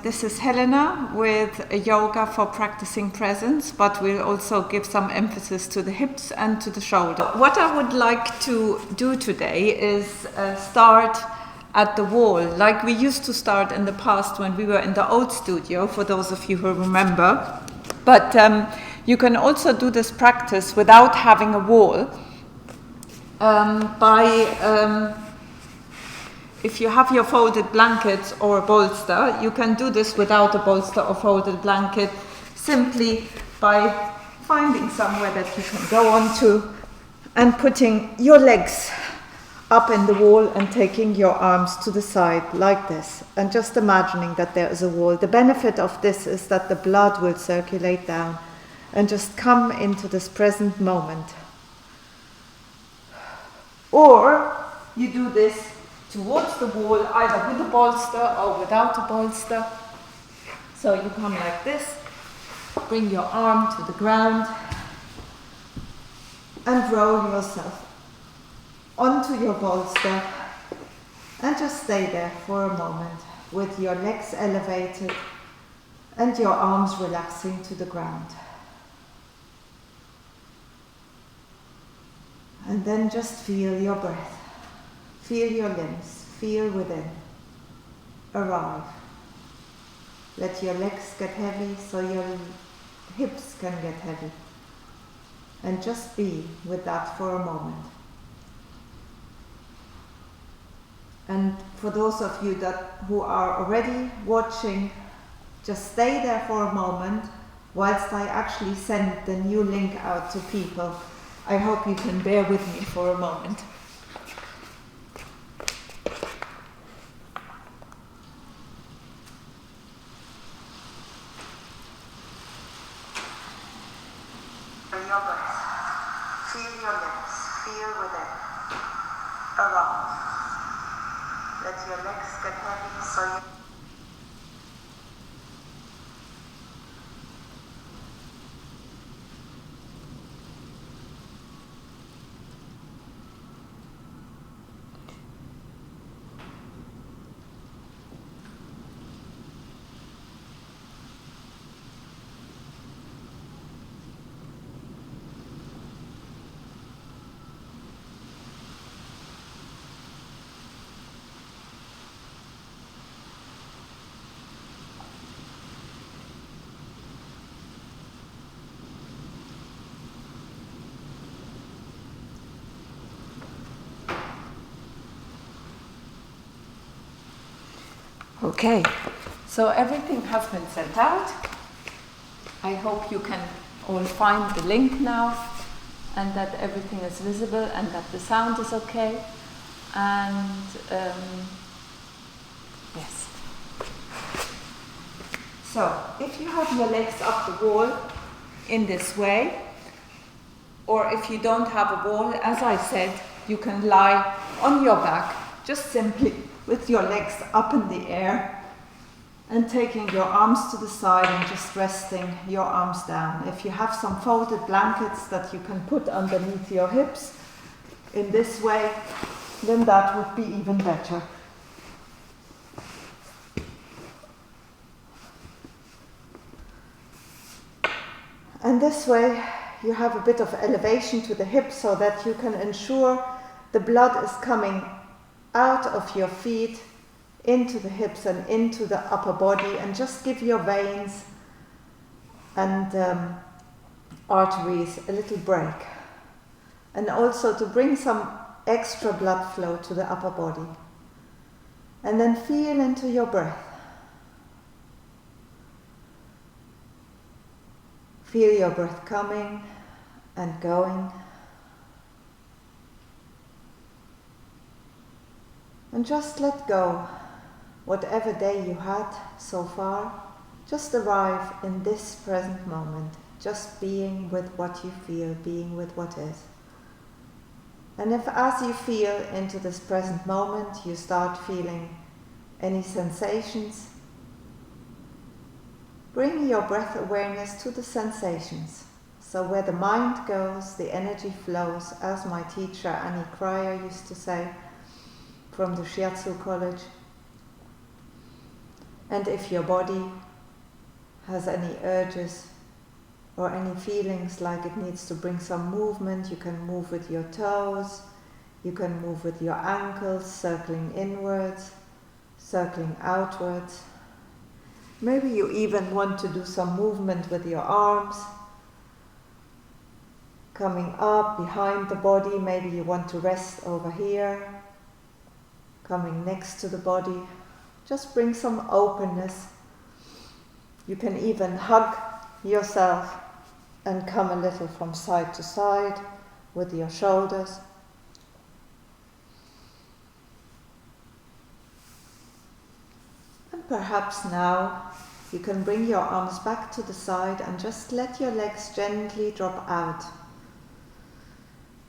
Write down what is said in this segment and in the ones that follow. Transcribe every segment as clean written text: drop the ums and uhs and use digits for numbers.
this is Helena with a yoga for practicing presence, but we'll also give some emphasis to the hips and to the shoulder. What I would like to do today is start at the wall, like we used to start in the past when we were in the old studio, for those of you who remember. But you can also do this practice without having a wall if you have your folded blanket or a bolster, you can do this without a bolster or folded blanket, simply by finding somewhere that you can go onto and putting your legs up in the wall and taking your arms to the side like this, and just imagining that there is a wall. The benefit of this is that the blood will circulate down and just come into this present moment. Or you do this towards the wall, either with a bolster or without a bolster. So you come like this, bring your arm to the ground and roll yourself onto your bolster and just stay there for a moment with your legs elevated and your arms relaxing to the ground. And then just feel your breath. Feel your limbs, feel within, arrive. Let your legs get heavy so your hips can get heavy. And just be with that for a moment. And for those of you who are already watching, just stay there for a moment whilst I actually send the new link out to people. I hope you can bear with me for a moment. Your breath. Feel your limbs. Feel within. Around. Let your legs get heavy so you... Okay, so everything has been sent out. I hope you can all find the link now and that everything is visible and that the sound is okay. And yes. So, if you have your legs up the wall in this way, or if you don't have a wall, as I said, you can lie on your back, just simply with your legs up in the air and taking your arms to the side and just resting your arms down. If you have some folded blankets that you can put underneath your hips in this way, then that would be even better. And this way you have a bit of elevation to the hips so that you can ensure the blood is coming out of your feet into the hips and into the upper body, and just give your veins and arteries a little break, and also to bring some extra blood flow to the upper body. And then feel into your breath. Feel your breath coming and going. And just let go. Whatever day you had so far, just arrive in this present moment, just being with what you feel, being with what is. And if as you feel into this present moment, you start feeling any sensations, bring your breath awareness to the sensations. So where the mind goes, the energy flows, as my teacher Annie Cryer used to say from the Shiatsu College. And if your body has any urges or any feelings like it needs to bring some movement, you can move with your toes, you can move with your ankles, circling inwards, circling outwards. Maybe you even want to do some movement with your arms, coming up behind the body. Maybe you want to rest over here, coming next to the body. Just bring some openness. You can even hug yourself and come a little from side to side with your shoulders. And perhaps now you can bring your arms back to the side and just let your legs gently drop out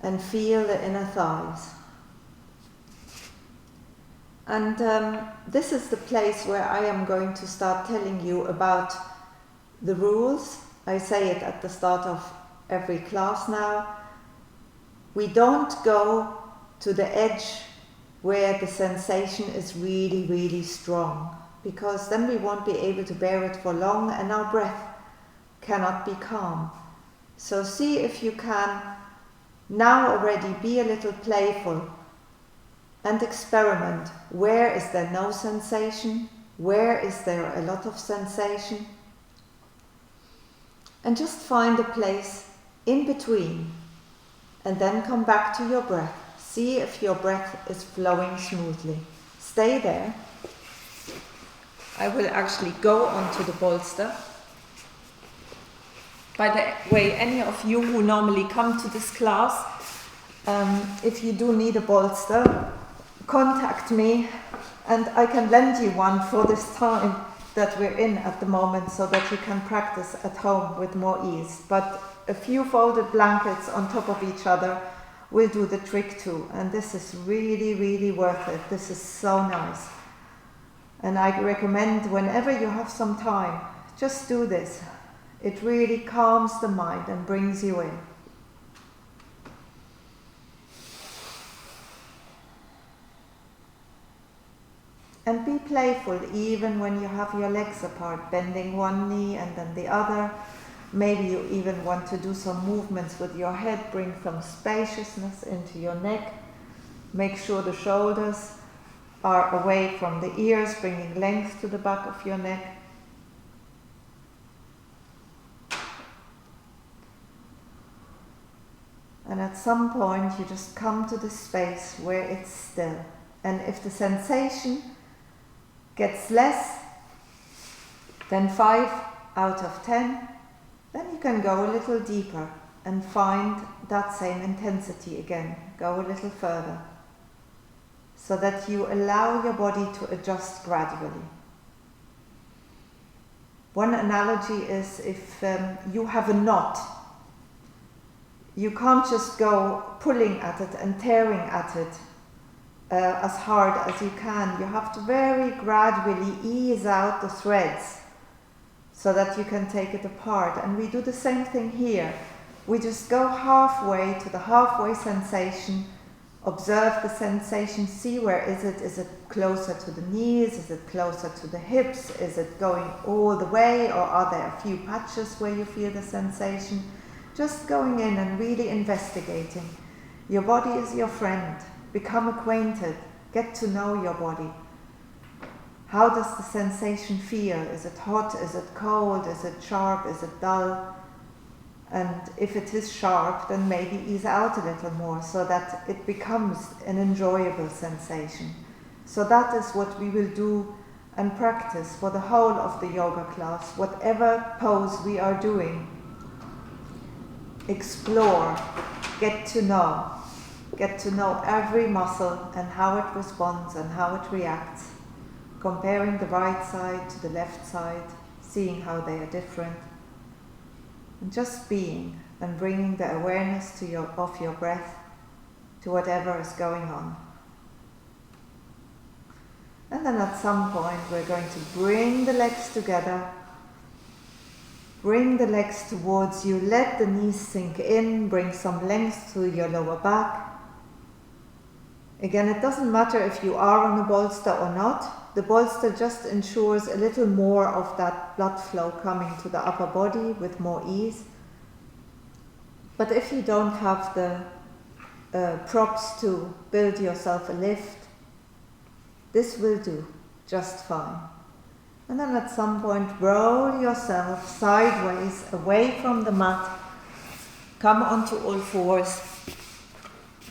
and feel the inner thighs. And this is the place where I am going to start telling you about the rules. I say it at the start of every class now. We don't go to the edge where the sensation is really, really strong, because then we won't be able to bear it for long and our breath cannot be calm. So see if you can now already be a little playful and experiment. Where is there no sensation? Where is there a lot of sensation? And just find a place in between and then come back to your breath. See if your breath is flowing smoothly. Stay there. I will actually go onto the bolster. By the way, any of you who normally come to this class, if you do need a bolster, contact me and I can lend you one for this time that we're in at the moment, so that you can practice at home with more ease. But a few folded blankets on top of each other will do the trick too, and this is really, really worth it. This is so nice. And I recommend whenever you have some time, just do this. It really calms the mind and brings you in. And be playful even when you have your legs apart, bending one knee and then the other. Maybe you even want to do some movements with your head, bring some spaciousness into your neck. Make sure the shoulders are away from the ears, bringing length to the back of your neck. And at some point you just come to the space where it's still. And if the sensation gets less than 5 out of 10, then you can go a little deeper and find that same intensity again. Go a little further, so that you allow your body to adjust gradually. One analogy is if you have a knot, you can't just go pulling at it and tearing at it as hard as you can. You have to very gradually ease out the threads so that you can take it apart. And we do the same thing here. We just go halfway to the halfway sensation, observe the sensation, see where is it. Is it closer to the knees? Is it closer to the hips? Is it going all the way, or are there a few patches where you feel the sensation? Just going in and really investigating. Your body is your friend. Become acquainted. Get to know your body. How does the sensation feel? Is it hot? Is it cold? Is it sharp? Is it dull? And if it is sharp, then maybe ease out a little more so that it becomes an enjoyable sensation. So that is what we will do and practice for the whole of the yoga class. Whatever pose we are doing, explore, get to know every muscle and how it responds and how it reacts, comparing the right side to the left side, seeing how they are different, and just being and bringing the awareness of your breath to whatever is going on. And then at some point we're going to bring the legs together. Bring the legs towards you, let the knees sink in, bring some length to your lower back. Again, it doesn't matter if you are on a bolster or not. The bolster just ensures a little more of that blood flow coming to the upper body with more ease. But if you don't have the props to build yourself a lift, this will do just fine. And then at some point roll yourself sideways away from the mat, come onto all fours,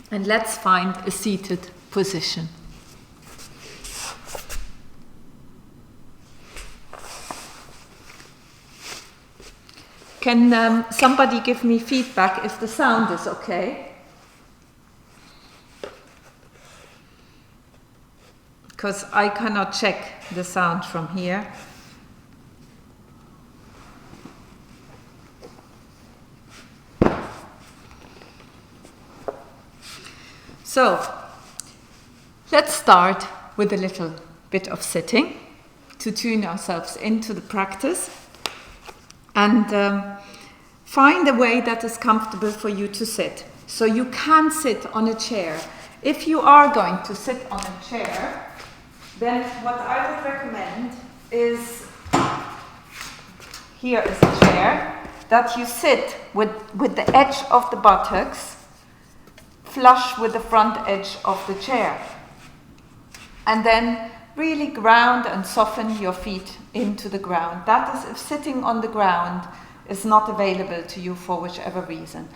and let's find a seated position. Can somebody give me feedback if the sound is okay? Because I cannot check the sound from here. So, let's start with a little bit of sitting to tune ourselves into the practice. And find a way that is comfortable for you to sit. So you can sit on a chair. If you are going to sit on a chair, then what I would recommend is, here is a chair, that you sit with the edge of the buttocks flush with the front edge of the chair. And then really ground and soften your feet into the ground. That is if sitting on the ground is not available to you for whichever reason.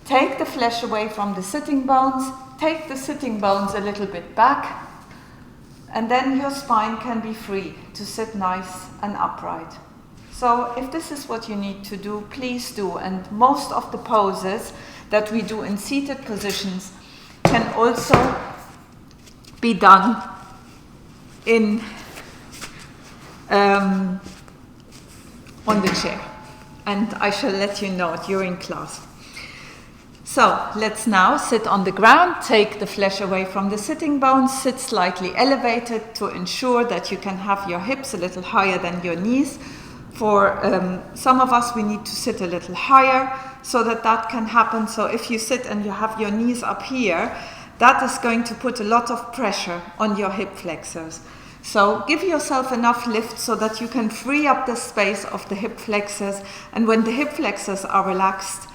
Take the flesh away from the sitting bones, take the sitting bones a little bit back, and then your spine can be free to sit nice and upright. So if this is what you need to do, please do. And most of the poses that we do in seated positions can also be done in on the chair, and I shall let you know during class. So let's now sit on the ground, take the flesh away from the sitting bones, sit slightly elevated to ensure that you can have your hips a little higher than your knees. For some of us, we need to sit a little higher so that can happen. So if you sit and you have your knees up here, that is going to put a lot of pressure on your hip flexors. So give yourself enough lift so that you can free up the space of the hip flexors. And when the hip flexors are relaxed,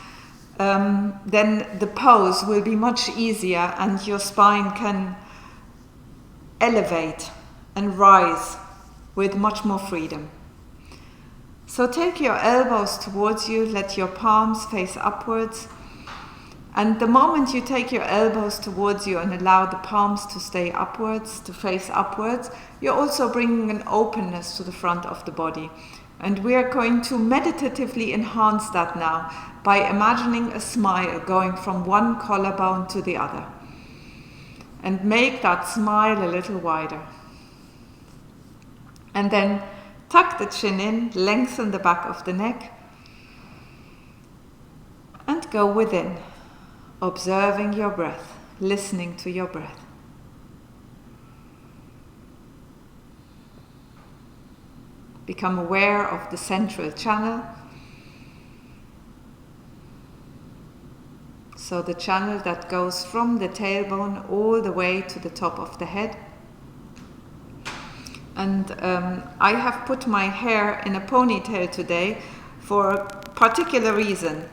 then the pose will be much easier and your spine can elevate and rise with much more freedom. So take your elbows towards you, let your palms face upwards. And the moment you take your elbows towards you and allow the palms to stay upwards, to face upwards, you're also bringing an openness to the front of the body. And we are going to meditatively enhance that now by imagining a smile going from one collarbone to the other. And make that smile a little wider. And then tuck the chin in, lengthen the back of the neck, and go within. Observing your breath, listening to your breath. Become aware of the central channel. So the channel that goes from the tailbone all the way to the top of the head. And I have put my hair in a ponytail today for a particular reason.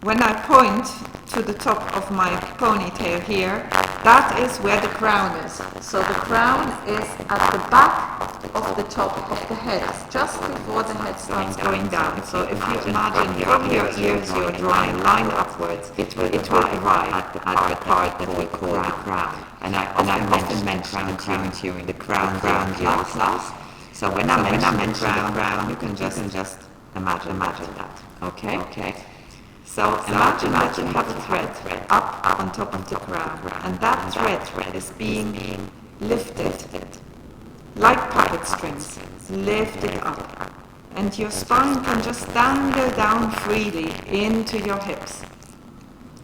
When I point to the top of my ponytail here, that is where the crown is. So the crown is at the back of the top of the head, just before the head starts going down. So if you imagine from your ears you're drawing a line upwards, it will arrive at the part that we call the crown. And I often mention to you the crown class. So when I mention crown, you can just imagine that. Okay. So imagine that you have a thread up on top of the crown, and that thread is being lifted like puppet strings, lifted up, and your spine can just dangle down freely into your hips.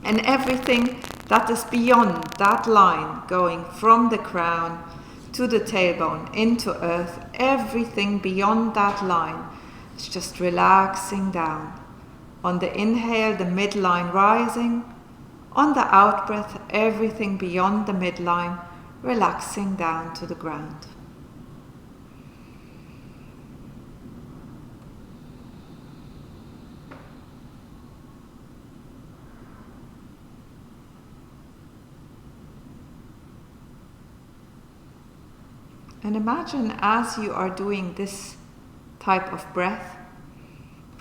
And everything that is beyond that line, going from the crown to the tailbone into earth, everything beyond that line is just relaxing down. On the inhale, the midline rising. On the out breath, everything beyond the midline relaxing down to the ground. And imagine as you are doing this type of breath,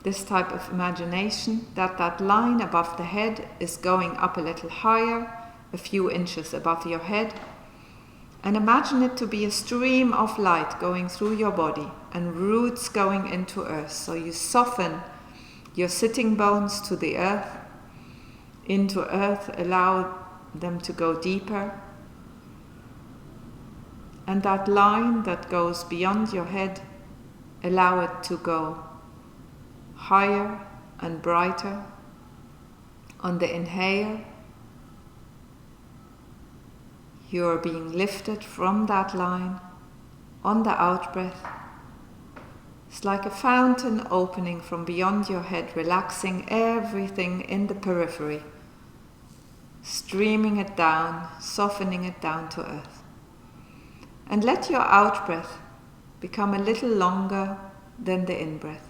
this type of imagination, that line above the head is going up a little higher, a few inches above your head. And imagine it to be a stream of light going through your body and roots going into earth. So you soften your sitting bones to the earth, into earth, allow them to go deeper. And that line that goes beyond your head, allow it to go higher and brighter. On the inhale, you are being lifted from that line. On the out breath, it's like a fountain opening from beyond your head, relaxing everything in the periphery, streaming it down, softening it down to earth. And let your out breath become a little longer than the in breath.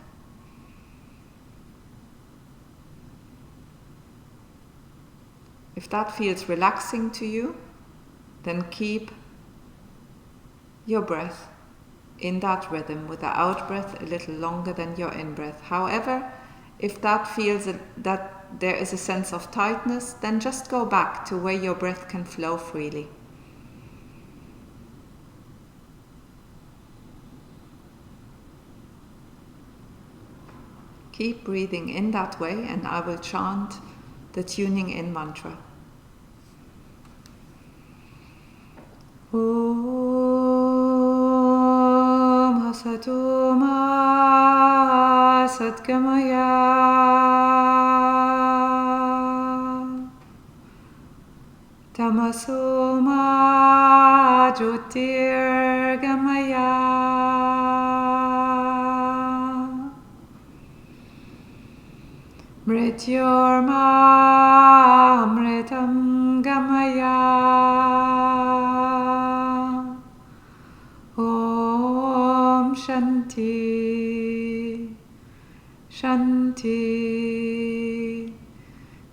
If that feels relaxing to you, then keep your breath in that rhythm with the out breath a little longer than your in breath. However, if that feels that there is a sense of tightness, then just go back to where your breath can flow freely. Keep breathing in that way, and I will chant the tuning in mantra. Om Asatu Ma Satgamaya Tamaso Ma Jyotirgamaya Mrityorma Amritam Gamaya Om Shanti Shanti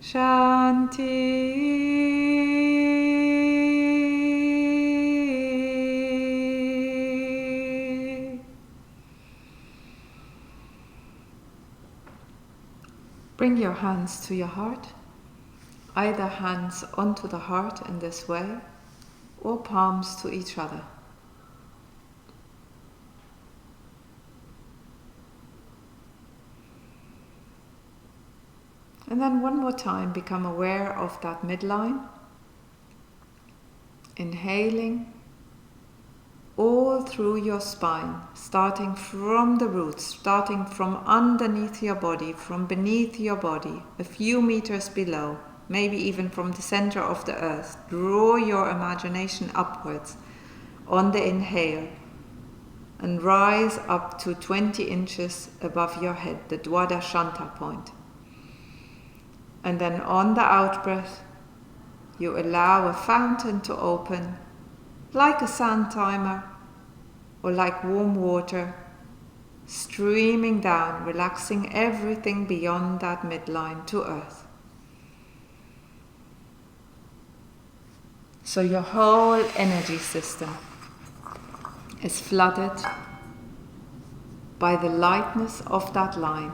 Shanti. Bring your hands to your heart, either hands onto the heart in this way, or palms to each other. And then one more time, become aware of that midline, inhaling all through your spine, starting from the roots, starting from underneath your body, from beneath your body, a few meters below, maybe even from the center of the earth. Draw your imagination upwards on the inhale and rise up to 20 inches above your head, the Dwadashanta point. And then on the out breath, you allow a fountain to open, like a sand timer or like warm water, streaming down, relaxing everything beyond that midline to earth. So your whole energy system is flooded by the lightness of that line,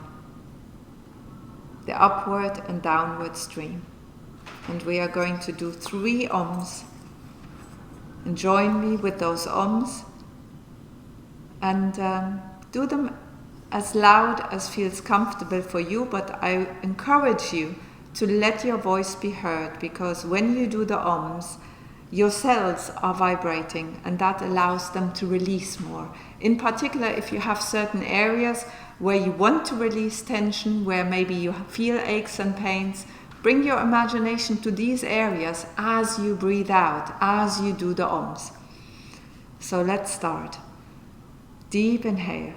the upward and downward stream. And we are going to do 3 Oms. And join me with those Oms, and do them as loud as feels comfortable for you, but I encourage you to let your voice be heard, because when you do the Oms, your cells are vibrating and that allows them to release more. In particular, if you have certain areas where you want to release tension, where maybe you feel aches and pains, bring your imagination to these areas as you breathe out, as you do the Oms. So let's start. Deep inhale.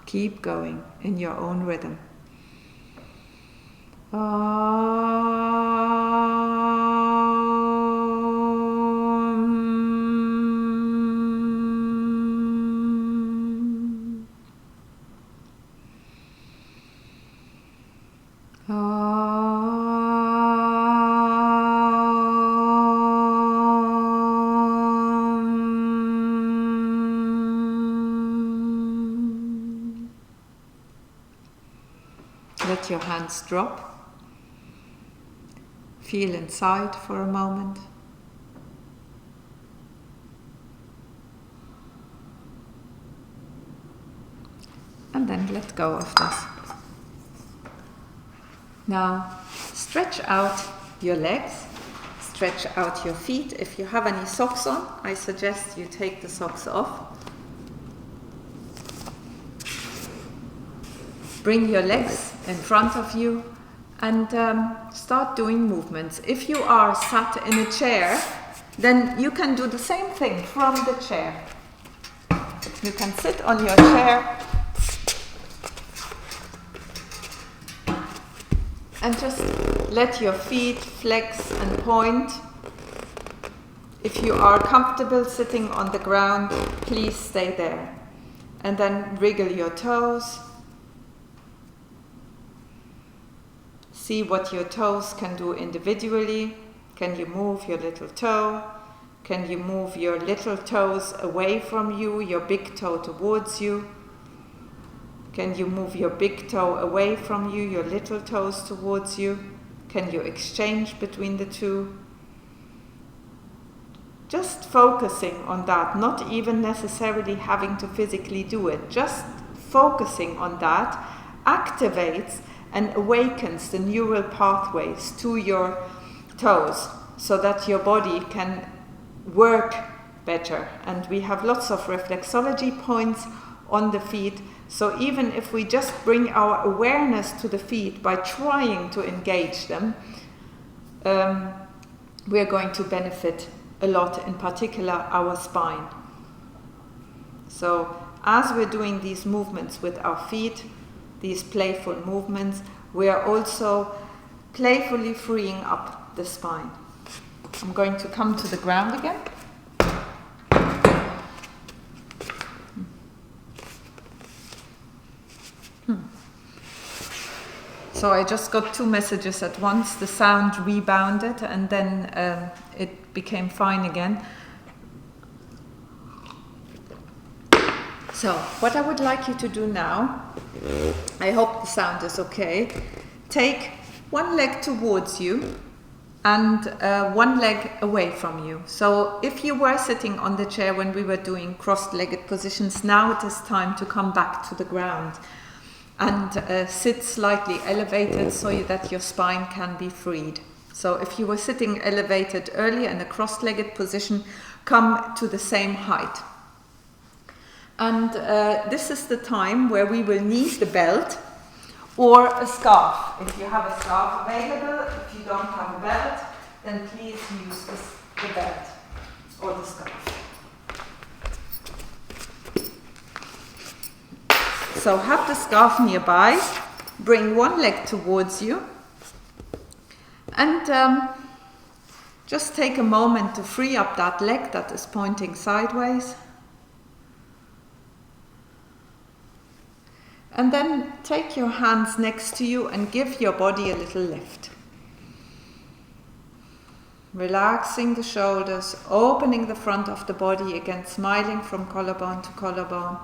Keep going in your own rhythm. let your hands drop. Feel inside for a moment. And then let go of this. Now, stretch out your legs, stretch out your feet. If you have any socks on, I suggest you take the socks off. Bring your legs in front of you and start doing movements. If you are sat in a chair, then you can do the same thing from the chair. You can sit on your chair and just let your feet flex and point. If you are comfortable sitting on the ground, please stay there. And then wriggle your toes. See what your toes can do individually. Can you move your little toe? Can you move your little toes away from you, your big toe towards you? Can you move your big toe away from you, your little toes towards you? Can you exchange between the two? Just focusing on that, not even necessarily having to physically do it, just focusing on that activates and awakens the neural pathways to your toes so that your body can work better. And we have lots of reflexology points on the feet. So even if we just bring our awareness to the feet by trying to engage them, we are going to benefit a lot, in particular our spine. So as we're doing these movements with our feet, these playful movements, we are also playfully freeing up the spine. I'm going to come to the ground again. So I just got two messages at once. The sound rebounded and then it became fine again. So what I would like you to do now, I hope the sound is okay, take one leg towards you and one leg away from you. So if you were sitting on the chair when we were doing cross-legged positions, now it is time to come back to the ground and sit slightly elevated so that your spine can be freed. So if you were sitting elevated earlier in a cross-legged position, come to the same height. And this is the time where we will need the belt or a scarf. If you have a scarf available, if you don't have a belt, then please use the belt or the scarf. So have the scarf nearby, bring one leg towards you, and just take a moment to free up that leg that is pointing sideways. And then take your hands next to you and give your body a little lift. Relaxing the shoulders, opening the front of the body again, smiling from collarbone to collarbone.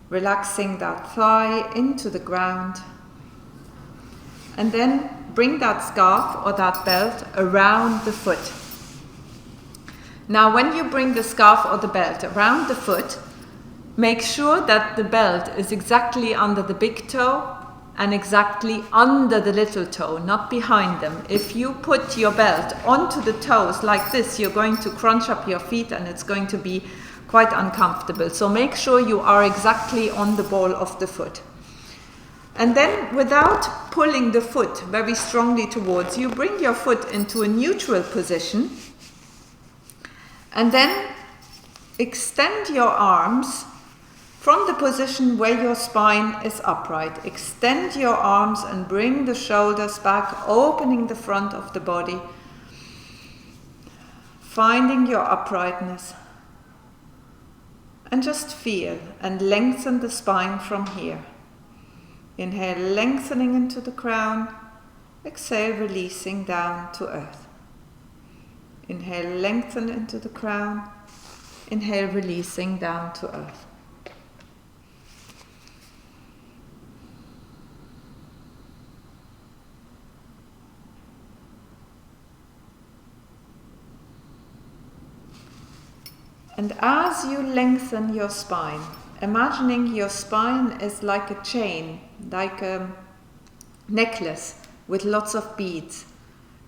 Relaxing that thigh into the ground. And then bring that scarf or that belt around the foot. Now when you bring the scarf or the belt around the foot, make sure that the belt is exactly under the big toe and exactly under the little toe, not behind them. If you put your belt onto the toes like this, you're going to crunch up your feet and it's going to be quite uncomfortable. So make sure you are exactly on the ball of the foot. And then without pulling the foot very strongly towards you, bring your foot into a neutral position and then extend your arms from the position where your spine is upright. Extend your arms and bring the shoulders back, opening the front of the body, finding your uprightness. And just feel and lengthen the spine from here. Inhale, lengthening into the crown. Exhale, releasing down to earth. Inhale, lengthen into the crown. Inhale, releasing down to earth. And as you lengthen your spine, imagining your spine is like a chain, like a necklace with lots of beads,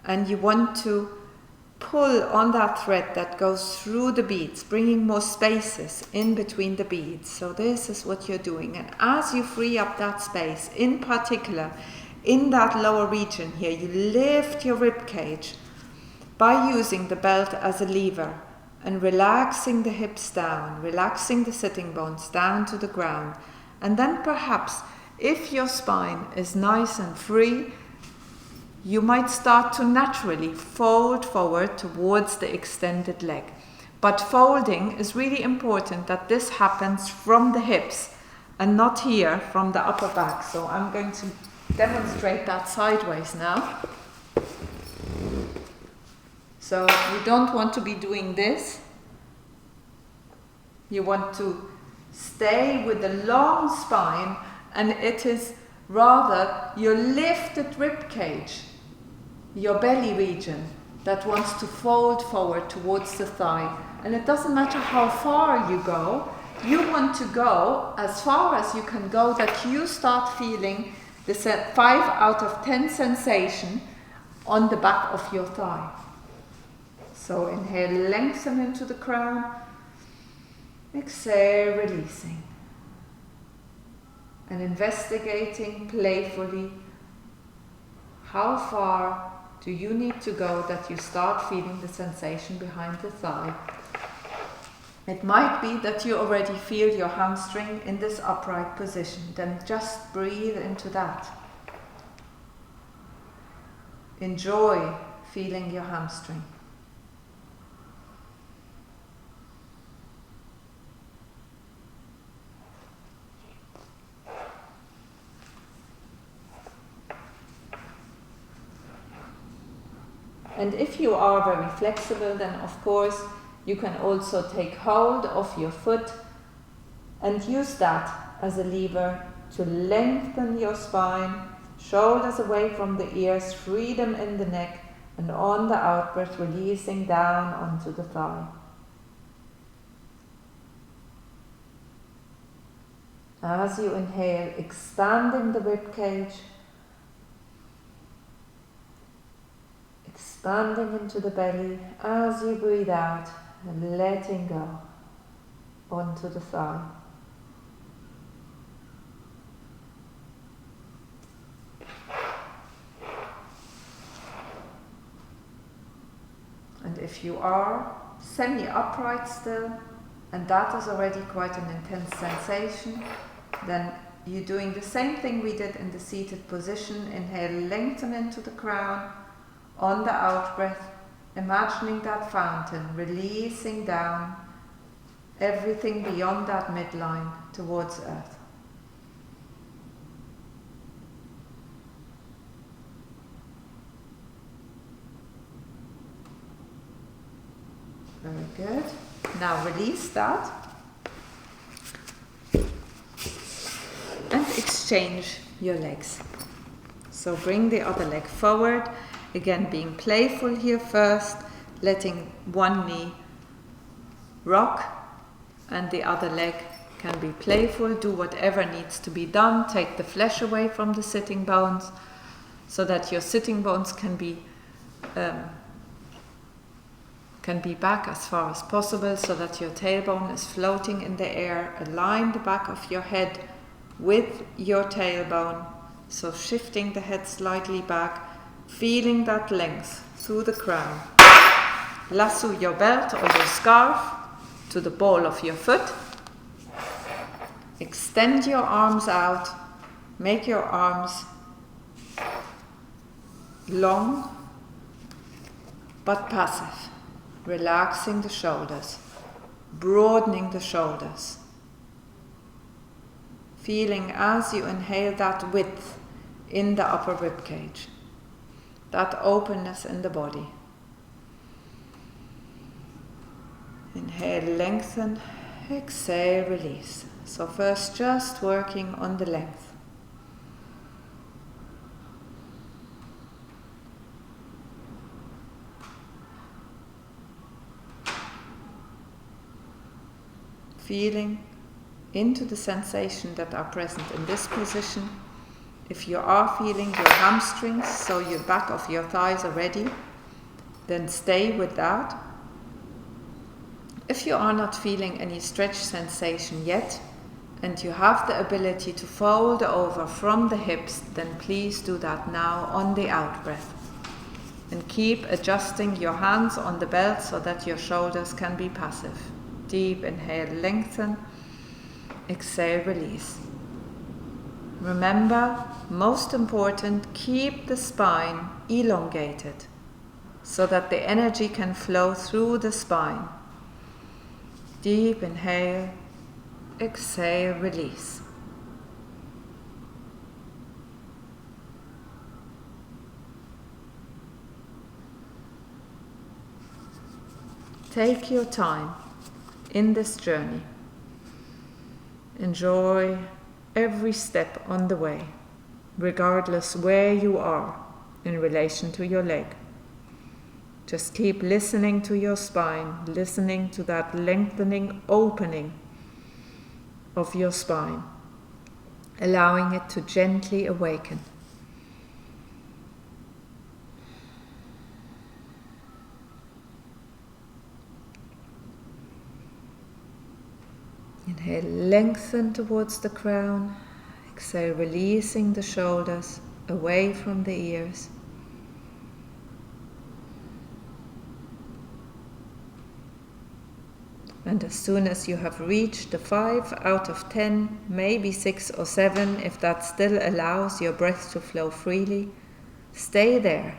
and you want to pull on that thread that goes through the beads, bringing more spaces in between the beads. So this is what you're doing. And as you free up that space, in particular in that lower region here, you lift your rib cage by using the belt as a lever and relaxing the hips down, relaxing the sitting bones down to the ground. And then perhaps, if your spine is nice and free, you might start to naturally fold forward towards the extended leg. But folding is really important that this happens from the hips and not here from the upper back. So I'm going to demonstrate that sideways now. So you don't want to be doing this. You want to stay with the long spine, and it is rather your lifted rib cage, your belly region, that wants to fold forward towards the thigh. And it doesn't matter how far you go, you want to go as far as you can go, that you start feeling the 5 out of 10 sensation on the back of your thigh. So inhale, lengthen into the crown. Exhale, releasing. And investigating playfully, how far do you need to go that you start feeling the sensation behind the thigh? It might be that you already feel your hamstring in this upright position. Then just breathe into that. Enjoy feeling your hamstring. And if you are very flexible, then of course you can also take hold of your foot and use that as a lever to lengthen your spine, shoulders away from the ears, freedom in the neck, and on the out breath releasing down onto the thigh. As you inhale, expanding the rib cage, expanding into the belly. As you breathe out, and letting go onto the thigh. And if you are semi-upright still, and that is already quite an intense sensation, then you're doing the same thing we did in the seated position. Inhale, lengthen into the crown. On the out breath, imagining that fountain, releasing down everything beyond that midline towards earth. Very good. Now release that and exchange your legs. So bring the other leg forward. Again, being playful here first, letting one knee rock and the other leg can be playful. Do whatever needs to be done. Take the flesh away from the sitting bones so that your sitting bones can be back as far as possible, so that your tailbone is floating in the air. Align the back of your head with your tailbone, so shifting the head slightly back, feeling that length through the crown. Lasso your belt or your scarf to the ball of your foot. Extend your arms out. Make your arms long but passive. Relaxing the shoulders, broadening the shoulders. Feeling as you inhale that width in the upper rib cage, that openness in the body. Inhale, lengthen, exhale, release. So first just working on the length. feeling into the sensation that are present in this position. If you are feeling your hamstrings, so your back of your thighs already, then stay with that. If you are not feeling any stretch sensation yet, and you have the ability to fold over from the hips, then please do that now on the out breath. And keep adjusting your hands on the belt so that your shoulders can be passive. Deep inhale, lengthen. Exhale, release. Remember, most important, keep the spine elongated so that the energy can flow through the spine. Deep inhale, exhale, release. Take your time in this journey. Enjoy every step on the way, regardless where you are in relation to your leg. Just keep listening to your spine, listening to that lengthening, opening of your spine, allowing it to gently awaken. Inhale, lengthen towards the crown. Exhale, releasing the shoulders away from the ears. And as soon as you have reached the 5 out of 10, maybe 6 or 7, if that still allows your breath to flow freely, stay there,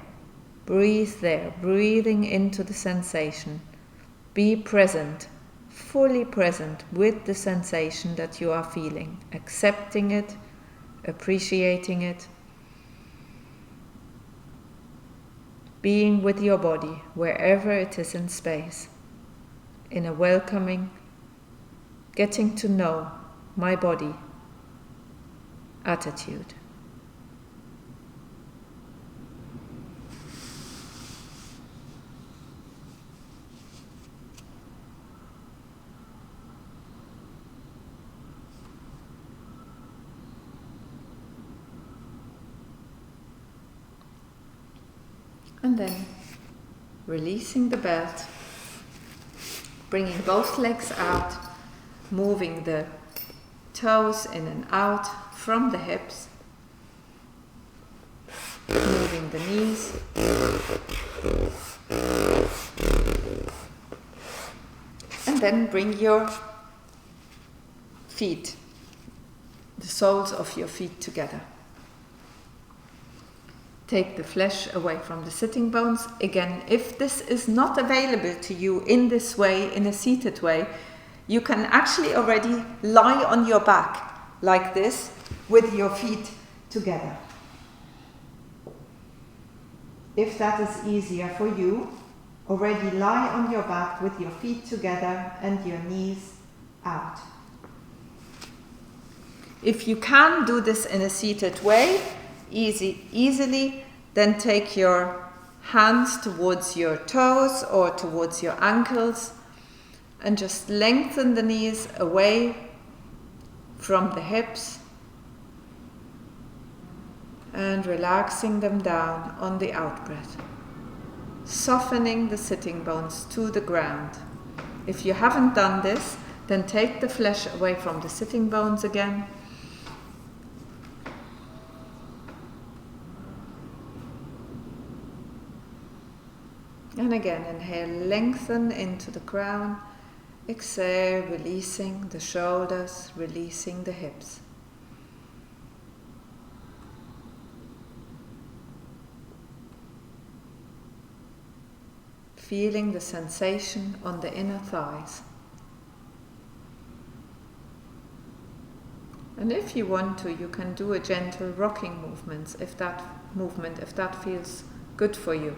breathing into the sensation. Be present, fully present with the sensation that you are feeling, accepting it, appreciating it, being with your body wherever it is in space. In a welcoming, getting to know my body attitude. And then releasing the belt. Bringing both legs out, moving the toes in and out from the hips, moving the knees, and then bring your feet, the soles of your feet together. Take the flesh away from the sitting bones. Again, if this is not available to you in this way, in a seated way, you can actually already lie on your back like this with your feet together. If that is easier for you, already lie on your back with your feet together and your knees out. If you can do this in a seated way, easily, then take your hands towards your toes or towards your ankles and just lengthen the knees away from the hips and relaxing them down on the out breath, softening the sitting bones to the ground. If you haven't done this, then take the flesh away from the sitting bones again. And again, inhale, lengthen into the crown. Exhale, releasing the shoulders, releasing the hips. Feeling the sensation on the inner thighs. And if you want to, you can do a gentle rocking movement if that feels good for you.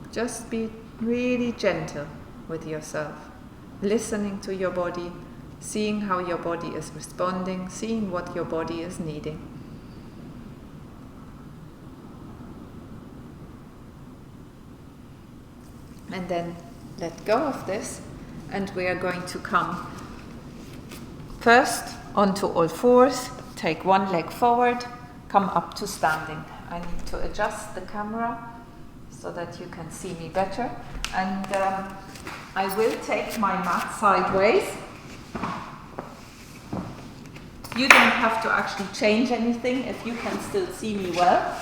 Just be really gentle with yourself, listening to your body, seeing how your body is responding, seeing what your body is needing. And then let go of this, and we are going to come first onto all fours, take one leg forward, come up to standing. I need to adjust the camera so that you can see me better. And I will take my mat sideways. You don't have to actually change anything if you can still see me well.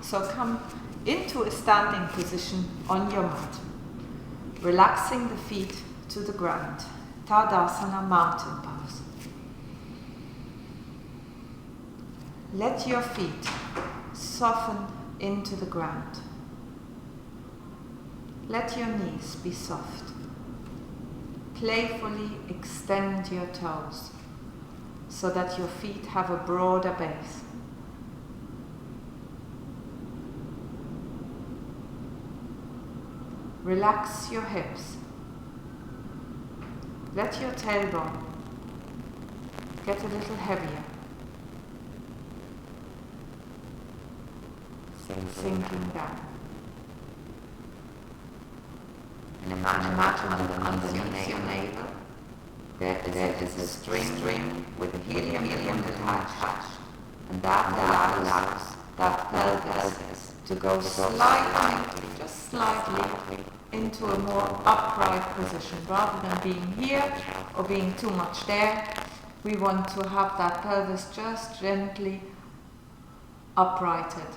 So come into a standing position on your mat, relaxing the feet to the ground. Tadasana, mountain pose. Let your feet soften into the ground. Let your knees be soft. Playfully extend your toes so that your feet have a broader base. Relax your hips. Let your tailbone get a little heavier. Sinking down. And imagine underneath your navel there is a string with helium attached, and that allows that pelvis to go slightly, just slightly, into a more upright position. Rather than being here or being too much there, we want to have that pelvis just gently uprighted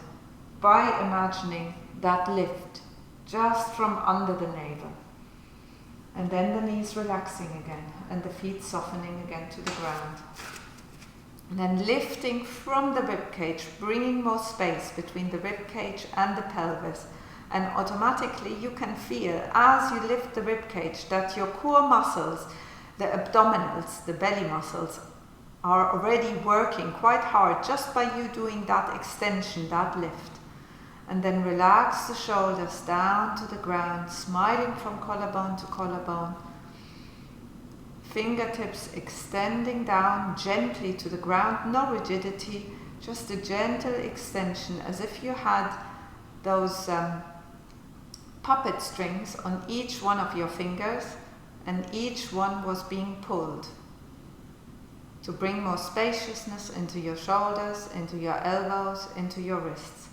by imagining that lift just from under the navel. And then the knees relaxing again and the feet softening again to the ground. And then lifting from the ribcage, bringing more space between the ribcage and the pelvis. And automatically you can feel as you lift the ribcage that your core muscles, the abdominals, the belly muscles, are already working quite hard just by you doing that extension, that lift. And then relax the shoulders down to the ground, smiling from collarbone to collarbone. Fingertips extending down gently to the ground, no rigidity, just a gentle extension as if you had those puppet strings on each one of your fingers and each one was being pulled to bring more spaciousness into your shoulders, into your elbows, into your wrists.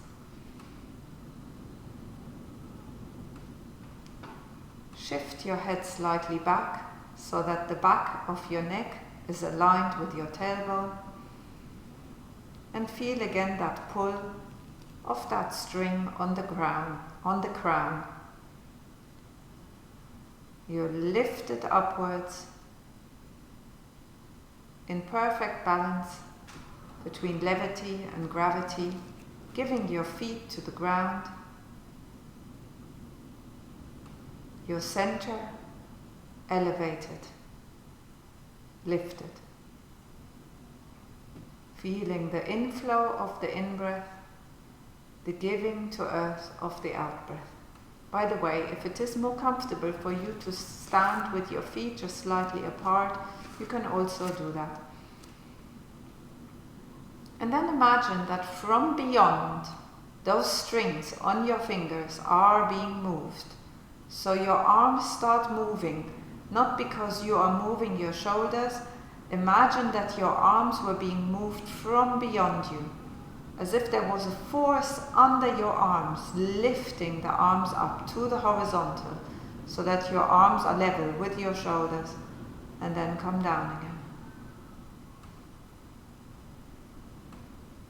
Shift your head slightly back so that the back of your neck is aligned with your tailbone, and feel again that pull of that string on the crown. You're lifted upwards in perfect balance between levity and gravity, giving your feet to the ground. Your center elevated, lifted. Feeling the inflow of the in-breath, the giving to earth of the out-breath. By the way, if it is more comfortable for you to stand with your feet just slightly apart, you can also do that. And then imagine that from beyond, those strings on your fingers are being moved. So your arms start moving, not because you are moving your shoulders. Imagine that your arms were being moved from beyond you, as if there was a force under your arms, lifting the arms up to the horizontal, so that your arms are level with your shoulders, and then come down again.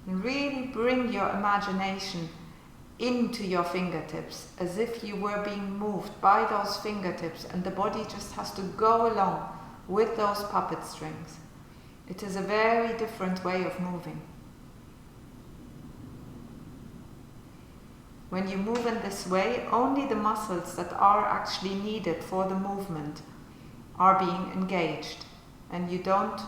And really bring your imagination into your fingertips, as if you were being moved by those fingertips and the body just has to go along with those puppet strings. It is a very different way of moving. When you move in this way, only the muscles that are actually needed for the movement are being engaged, and you don't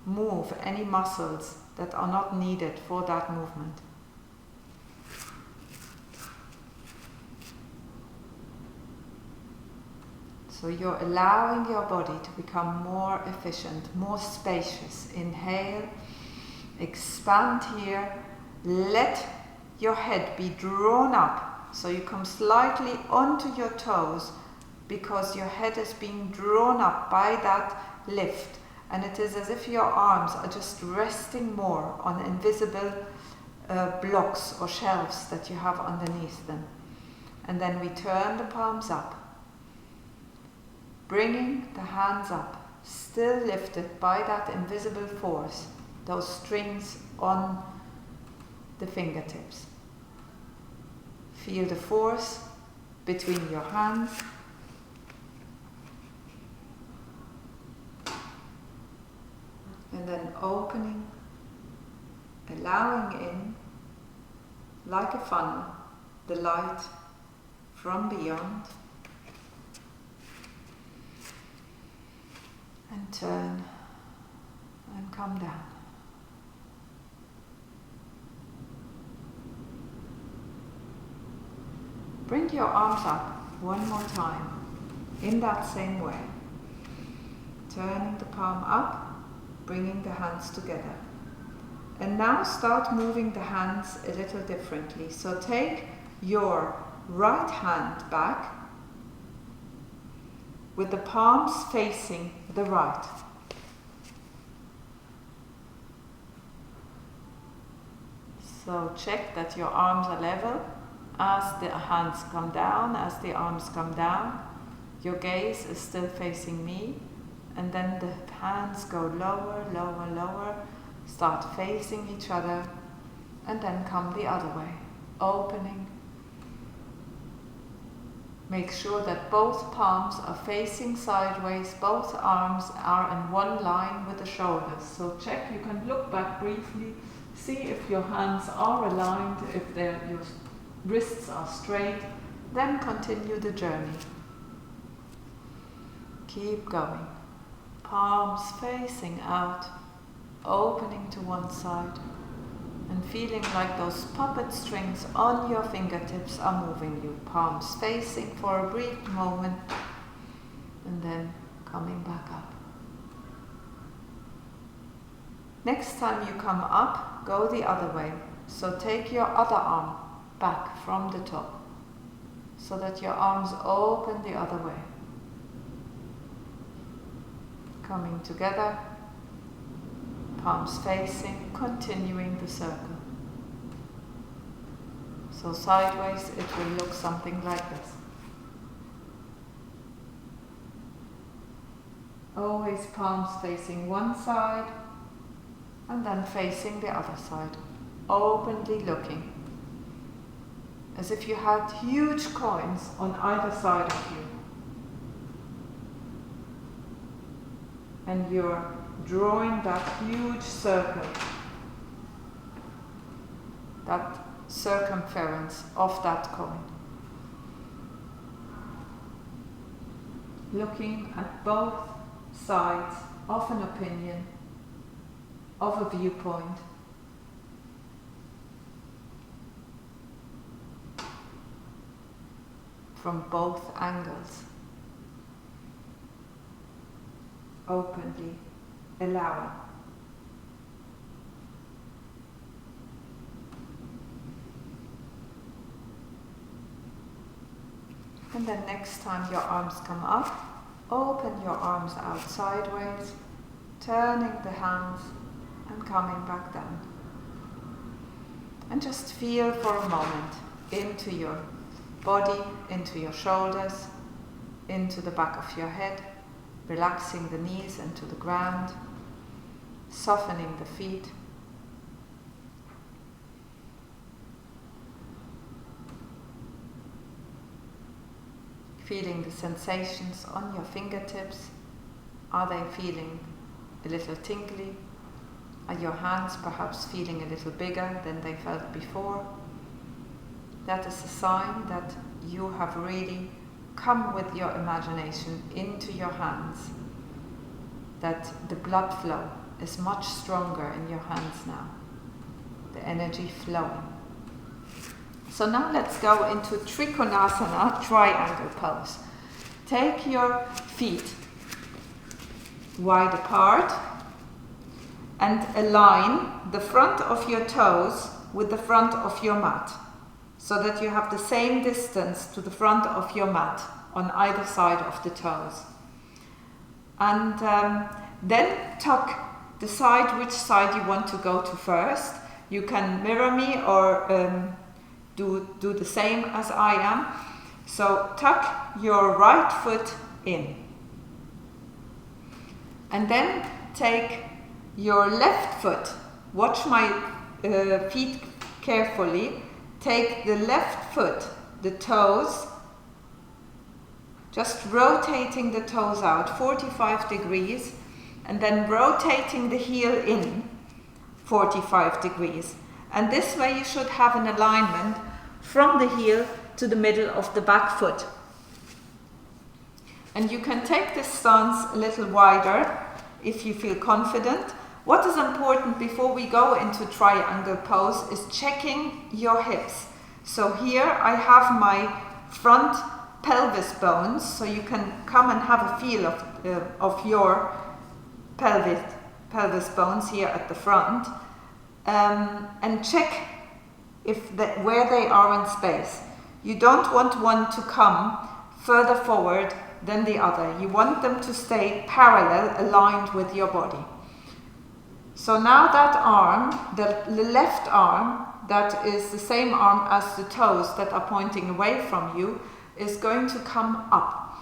move any muscles that are not needed for that movement. So you're allowing your body to become more efficient, more spacious. Inhale, expand here, let your head be drawn up, so you come slightly onto your toes because your head is being drawn up by that lift, and it is as if your arms are just resting more on invisible blocks or shelves that you have underneath them. And then we turn the palms up, bringing the hands up, still lifted by that invisible force, those strings on the fingertips. Feel the force between your hands. And then opening, allowing in, like a funnel, the light from beyond. And turn and come down. Bring your arms up one more time in that same way. Turning the palm up, bringing the hands together. And now start moving the hands a little differently. So take your right hand back with the palms facing the right. So check that your arms are level as the hands come down, as the arms come down. Your gaze is still facing me, and then the hands go lower, lower, lower, start facing each other, and then come the other way, opening. Make sure that both palms are facing sideways, both arms are in one line with the shoulders. So check, you can look back briefly, see if your hands are aligned, if your wrists are straight, then continue the journey. Keep going. Palms facing out, opening to one side, and feeling like those puppet strings on your fingertips are moving you. Palms facing for a brief moment, and then coming back up. Next time you come up, go the other way. So take your other arm back from the top, so that your arms open the other way. Coming together, palms facing, continuing the circle. So sideways it will look something like this. Always palms facing one side and then facing the other side, openly looking, as if you had huge coins on either side of you. And you're drawing that huge circle, that circumference of that coin. Looking at both sides of an opinion, of a viewpoint. From both angles. Openly allowing. And then next time your arms come up, open your arms out sideways, turning the hands and coming back down. And just feel for a moment into your body, into your shoulders, into the back of your head, relaxing the knees into the ground, softening the feet. Feeling the sensations on your fingertips. Are they feeling a little tingly? Are your hands perhaps feeling a little bigger than they felt before? That is a sign that you have really come with your imagination into your hands, that the blood flow is much stronger in your hands now, the energy flowing. So now let's go into Trikonasana, triangle pose. take your feet wide apart and align the front of your toes with the front of your mat, so that you have the same distance to the front of your mat on either side of the toes. And then tuck, decide which side you want to go to first. You can mirror me or do the same as I am. So tuck your right foot in. And then take your left foot. Watch my feet carefully. Take the left foot, the toes, just rotating the toes out 45 degrees and then rotating the heel in 45 degrees. And this way you should have an alignment from the heel to the middle of the back foot. And you can take this stance a little wider if you feel confident. What is important before we go into triangle pose is checking your hips. So here I have my front pelvis bones, so you can come and have a feel of your pelvis bones here at the front, and check where they are in space. You don't want one to come further forward than the other. You want them to stay parallel, aligned with your body. So now that arm, the left arm, that is the same arm as the toes that are pointing away from you, is going to come up.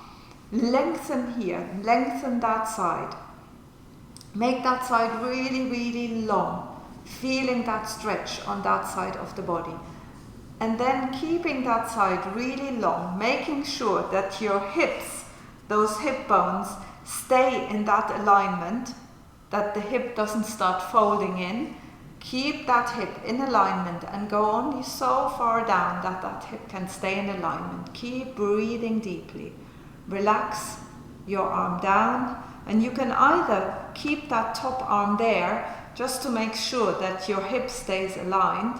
Lengthen here, lengthen that side. Make that side really, really long, feeling that stretch on that side of the body. And then keeping that side really long, making sure that your hips, those hip bones, stay in that alignment, that the hip doesn't start folding in. Keep that hip in alignment and go only so far down that that hip can stay in alignment. Keep breathing deeply. Relax your arm down, and you can either keep that top arm there just to make sure that your hip stays aligned.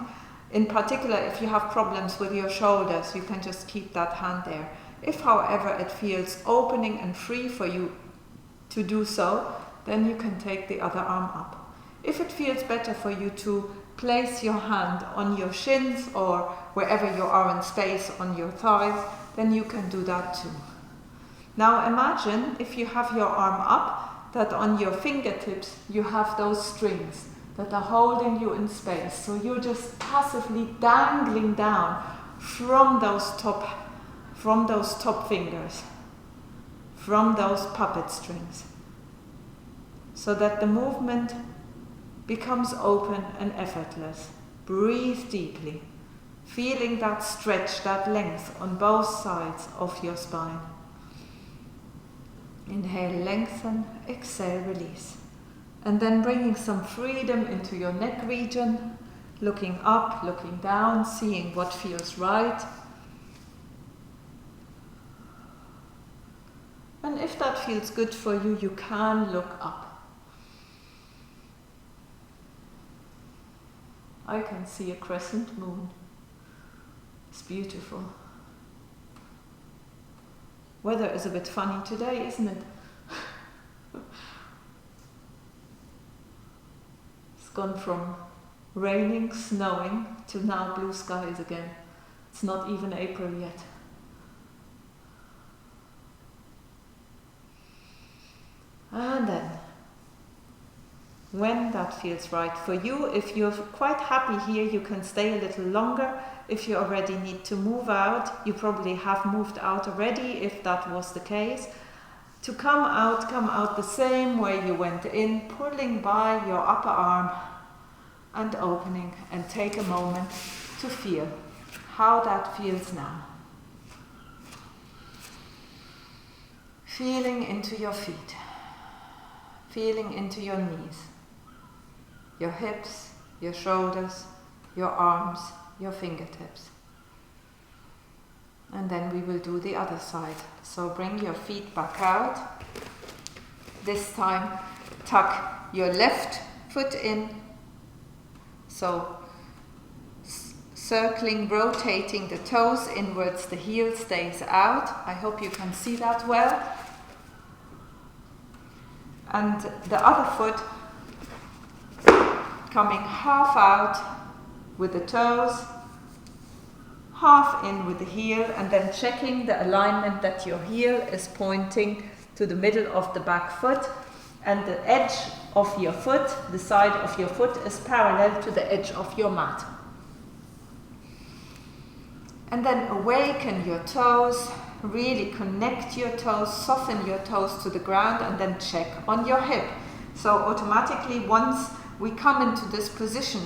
In particular, if you have problems with your shoulders, you can just keep that hand there. If, however, it feels opening and free for you to do so, then you can take the other arm up. If it feels better for you to place your hand on your shins or wherever you are in space on your thighs, then you can do that too. Now imagine if you have your arm up, that on your fingertips you have those strings that are holding you in space. So you're just passively dangling down from those top fingers, from those puppet strings, so that the movement becomes open and effortless. Breathe deeply, feeling that stretch, that length on both sides of your spine. Inhale, lengthen, exhale, release. And then bringing some freedom into your neck region, looking up, looking down, seeing what feels right. And if that feels good for you, you can look up. I can see a crescent moon. It's beautiful. Weather is a bit funny today, isn't it? It's gone from raining, snowing, to now blue skies again. It's not even April yet. And then, when that feels right for you, if you're quite happy here, you can stay a little longer. If you already need to move out, you probably have moved out already, if that was the case. To come out the same way you went in, pulling by your upper arm and opening, and take a moment to feel how that feels now. Feeling into your feet, feeling into your knees, your hips, your shoulders, your arms, your fingertips. And then we will do the other side. So bring your feet back out. This time tuck your left foot in. So circling, rotating the toes inwards, the heel stays out. I hope you can see that well. And the other foot coming half out with the toes, half in with the heel, and then checking the alignment that your heel is pointing to the middle of the back foot, and the edge of your foot, the side of your foot, is parallel to the edge of your mat. And then awaken your toes, really connect your toes, soften your toes to the ground, and then check on your hip. So automatically, once we come into this position,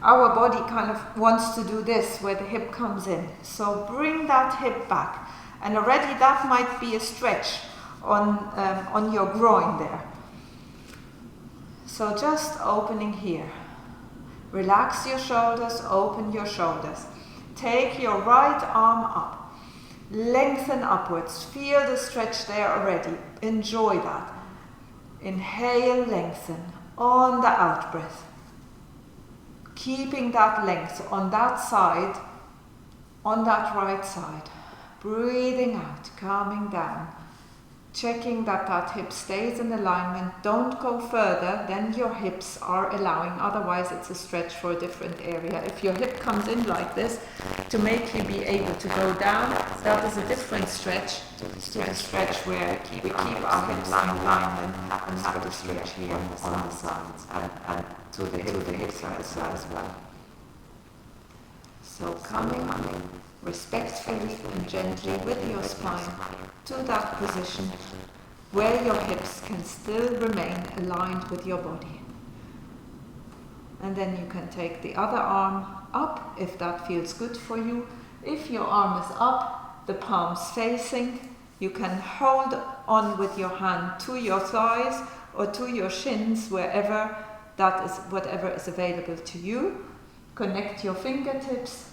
our body kind of wants to do this, where the hip comes in. So bring that hip back. And already that might be a stretch on your groin there. So just opening here. Relax your shoulders, open your shoulders. Take your right arm up. Lengthen upwards. Feel the stretch there already. Enjoy that. Inhale, lengthen. On the out breath. Keeping that length on that side, on that right side. Breathing out, calming down. Checking that that hip stays in alignment. Don't go further than your hips are allowing, otherwise it's a stretch for a different area. If your hip comes in like this, to make you be able to go down, that is a different stretch to the stretch where we keep our hips in alignment, and happens for the stretch here on the sides and to the hips as well. So coming respectfully and gently with your spine to that position where your hips can still remain aligned with your body. And then you can take the other arm up if that feels good for you. If your arm is up, the palms facing, you can hold on with your hand to your thighs or to your shins, wherever that is, whatever is available to you. Connect your fingertips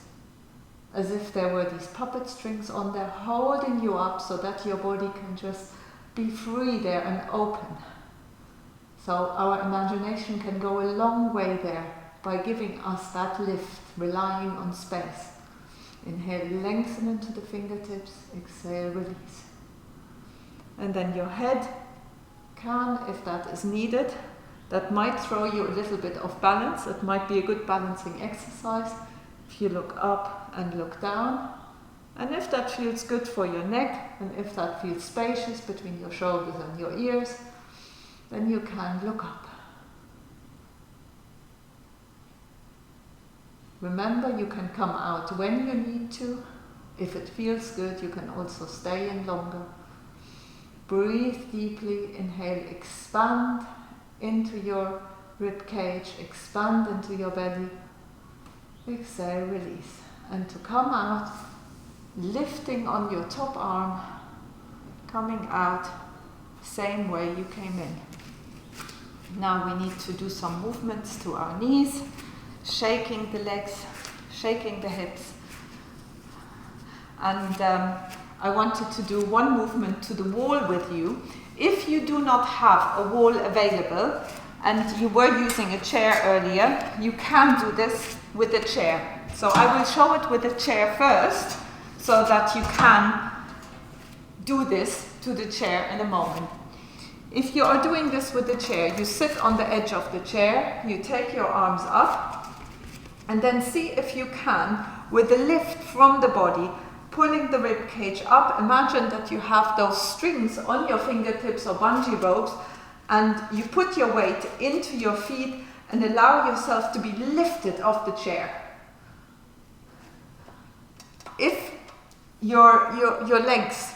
as if there were these puppet strings on there holding you up, so that your body can just be free there and open. So our imagination can go a long way there by giving us that lift, relying on space. Inhale, lengthen into the fingertips. Exhale, release. And then your head can, if that is needed, that might throw you a little bit off balance. It might be a good balancing exercise. If you look up and look down, and if that feels good for your neck, and if that feels spacious between your shoulders and your ears, then you can look up. Remember, you can come out when you need to. If it feels good, you can also stay in longer. Breathe deeply, inhale, expand into your rib cage, expand into your belly. Exhale, release. And to come out, lifting on your top arm, coming out, same way you came in. Now we need to do some movements to our knees, shaking the legs, shaking the hips. And I wanted to do one movement to the wall with you. If you do not have a wall available, and you were using a chair earlier, you can do this with a chair. So I will show it with a chair first, so that you can do this to the chair in a moment. If you are doing this with the chair, you sit on the edge of the chair, you take your arms up, and then see if you can, with the lift from the body, pulling the rib cage up. Imagine that you have those strings on your fingertips or bungee ropes, and you put your weight into your feet and allow yourself to be lifted off the chair. If your legs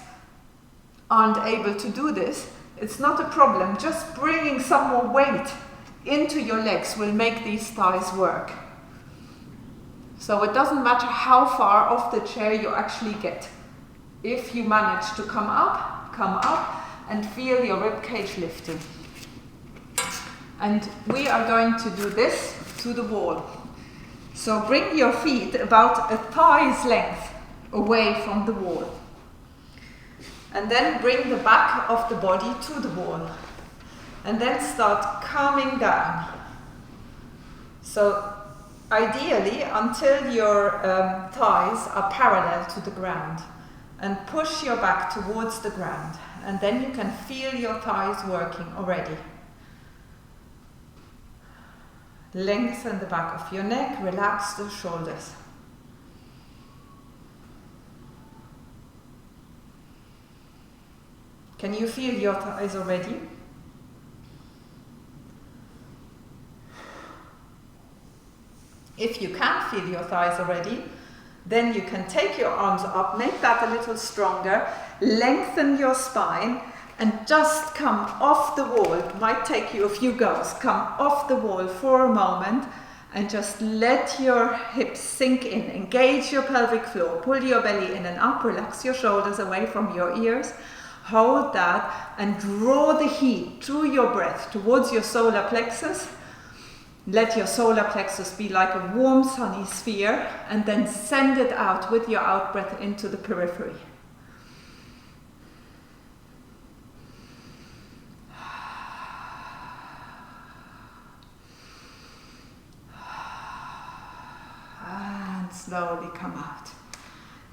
aren't able to do this, it's not a problem. Just bringing some more weight into your legs will make these thighs work. So it doesn't matter how far off the chair you actually get. If you manage to come up and feel your rib cage lifting. And we are going to do this to the wall. So bring your feet about a thigh's length away from the wall. And then bring the back of the body to the wall. And then start coming down. So Ideally, until your thighs are parallel to the ground, and push your back towards the ground, and then you can feel your thighs working already. Lengthen the back of your neck, relax the shoulders. Can you feel your thighs already? If you can't feel your thighs already, then you can take your arms up, make that a little stronger, lengthen your spine, and just come off the wall. It might take you a few goes. Come off the wall for a moment and just let your hips sink in. Engage your pelvic floor, pull your belly in and up, relax your shoulders away from your ears. Hold that and draw the heat through your breath towards your solar plexus. Let your solar plexus be like a warm sunny sphere, and then send it out with your out breath into the periphery. And slowly come out.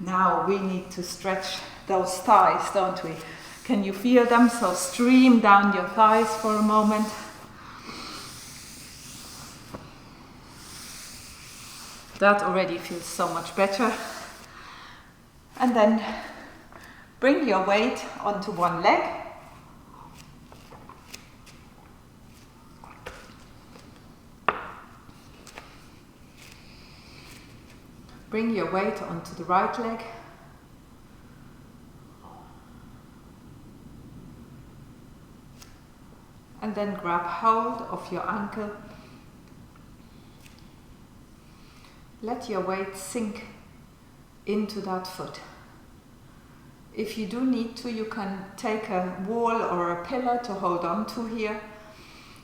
Now we need to stretch those thighs, don't we? Can you feel them? So stream down your thighs for a moment. That already feels so much better. And then bring your weight onto one leg. Bring your weight onto the right leg. And then grab hold of your ankle. Let your weight sink into that foot. If you do need to, you can take a wall or a pillar to hold on to here.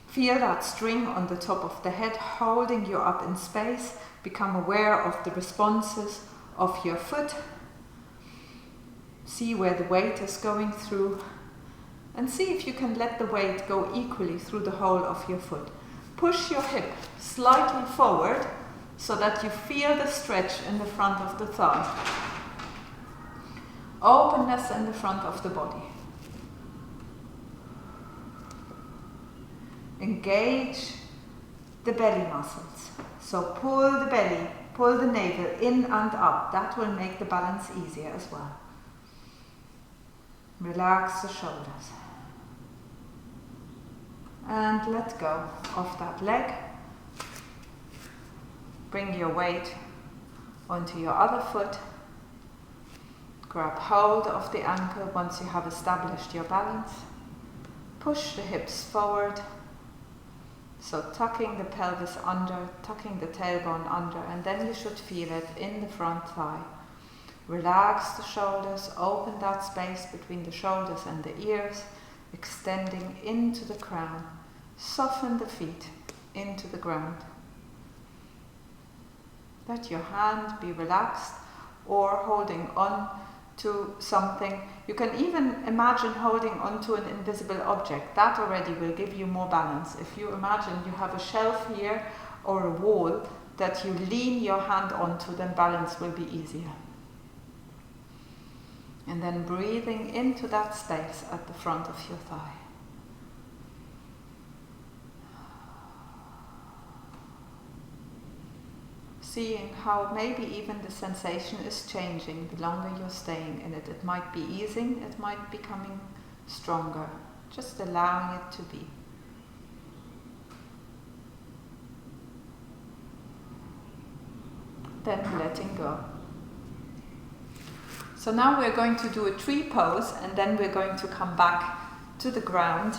Feel that string on the top of the head holding you up in space. Become aware of the responses of your foot. See where the weight is going through. And see if you can let the weight go equally through the whole of your foot. Push your hip slightly forward so that you feel the stretch in the front of the thigh. Openness in the front of the body. Engage the belly muscles. So pull the belly, pull the navel in and up. That will make the balance easier as well. Relax the shoulders. And let go of that leg. Bring your weight onto your other foot. Grab hold of the ankle once you have established your balance. Push the hips forward. So tucking the pelvis under, tucking the tailbone under, and then you should feel it in the front thigh. Relax the shoulders, open that space between the shoulders and the ears, extending into the crown. Soften the feet into the ground. Let your hand be relaxed or holding on to something. You can even imagine holding onto an invisible object. That already will give you more balance. If you imagine you have a shelf here or a wall that you lean your hand onto, then balance will be easier. And then breathing into that space at the front of your thigh. Seeing how maybe even the sensation is changing the longer you're staying in it. It might be easing, it might be becoming stronger. Just allowing it to be. Then letting go. So now we're going to do a tree pose, and then we're going to come back to the ground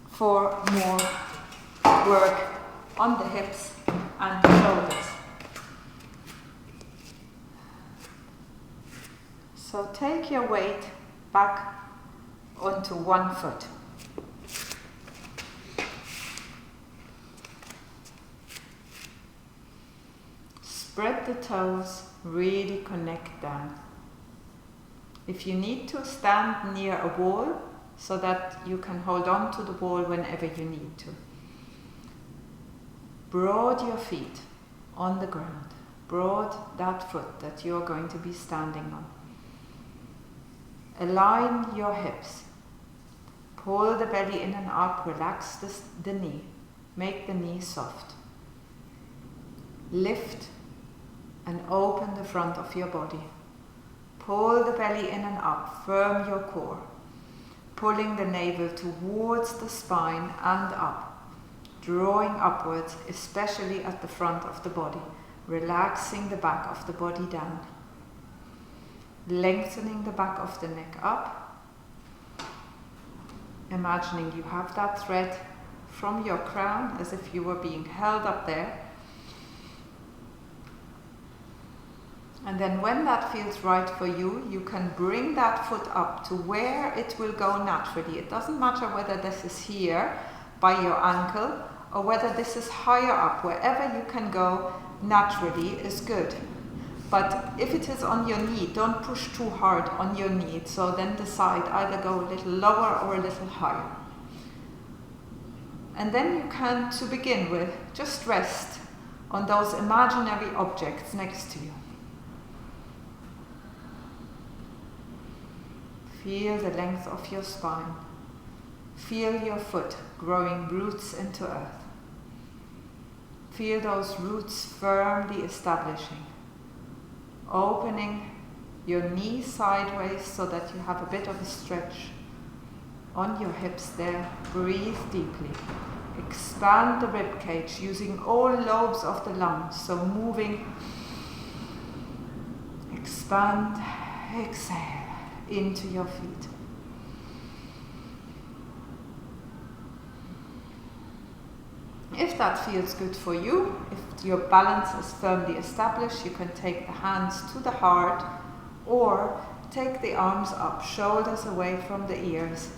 for more work on the hips and the shoulders. So take your weight back onto one foot. Spread the toes, really connect down. If you need to, stand near a wall so that you can hold on to the wall whenever you need to. Broad your feet on the ground. Broad that foot that you're going to be standing on. Align your hips. Pull the belly in and up, relax the knee. Make the knee soft. Lift and open the front of your body. Pull the belly in and up, firm your core. Pulling the navel towards the spine and up. Drawing upwards, especially at the front of the body. Relaxing the back of the body down. Lengthening the back of the neck up. Imagining you have that thread from your crown as if you were being held up there. And then when that feels right for you, you can bring that foot up to where it will go naturally. It doesn't matter whether this is here by your ankle or whether this is higher up. Wherever you can go naturally is good. But if it is on your knee, don't push too hard on your knee. So then decide either go a little lower or a little higher. And then you can, to begin with, just rest on those imaginary objects next to you. Feel the length of your spine. Feel your foot growing roots into earth. Feel those roots firmly establishing. Opening your knee sideways so that you have a bit of a stretch on your hips there. Breathe deeply. Expand the rib cage using all lobes of the lungs. So moving, expand, exhale into your feet. If that feels good for you, if your balance is firmly established, you can take the hands to the heart or take the arms up, shoulders away from the ears,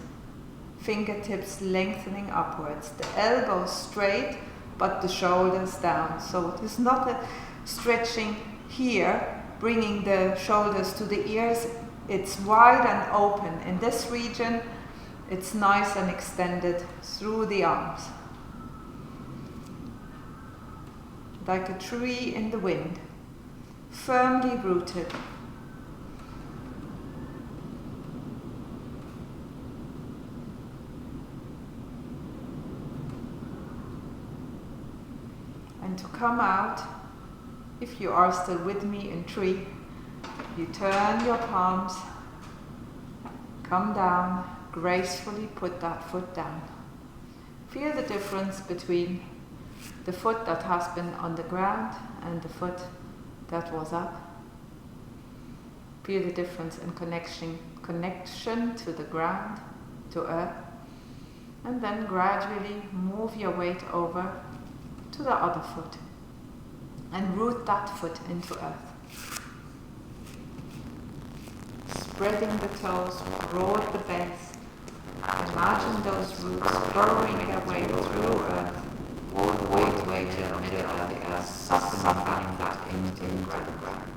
fingertips lengthening upwards, the elbows straight but the shoulders down. So it is not a stretching here, bringing the shoulders to the ears. It's wide and open. In this region, it's nice and extended through the arms. Like a tree in the wind, firmly rooted. And to come out, if you are still with me in tree, you turn your palms, come down, gracefully put that foot down. Feel the difference between the foot that has been on the ground and the foot that was up. Feel the difference in connection to the ground, to earth. And then gradually move your weight over to the other foot and root that foot into earth. Spreading the toes, broad the base. Imagine those roots burrowing their way through earth. All the way to the middle of the earth, softening that into the ground.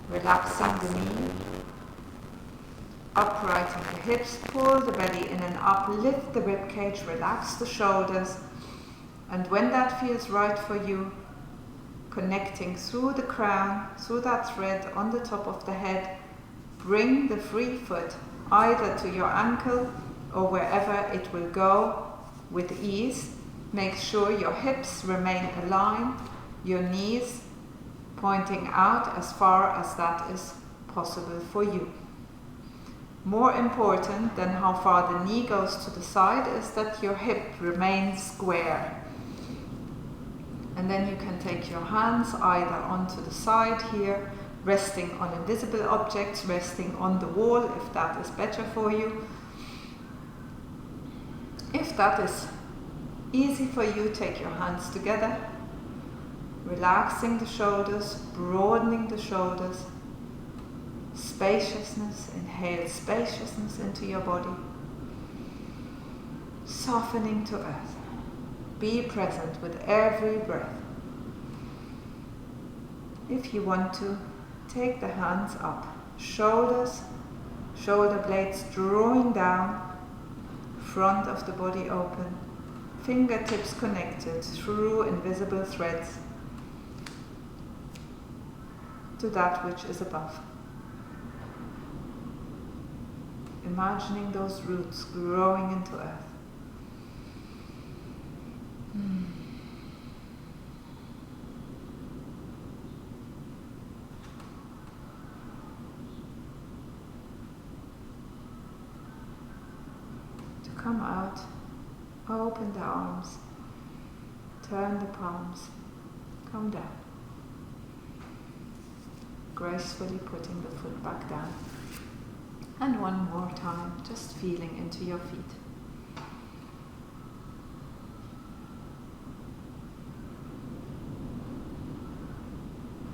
Relaxing the knee, uprighting the hips, pull the belly in and up, lift the rib cage, relax the shoulders, and when that feels right for you, connecting through the crown, through that thread on the top of the head, bring the free foot either to your ankle or wherever it will go. With ease, make sure your hips remain aligned, your knees pointing out as far as that is possible for you. More important than how far the knee goes to the side is that your hip remains square. And then you can take your hands either onto the side here, resting on invisible objects, resting on the wall if that is better for you. If that is easy for you, take your hands together, relaxing the shoulders, broadening the shoulders, spaciousness, inhale spaciousness into your body, softening to earth. Be present with every breath. If you want to, take the hands up, shoulders, shoulder blades drawing down, front of the body open, fingertips connected through invisible threads to that which is above. Imagining those roots growing into earth. To come out, open the arms, turn the palms, come down. Gracefully putting the foot back down. And one more time, just feeling into your feet.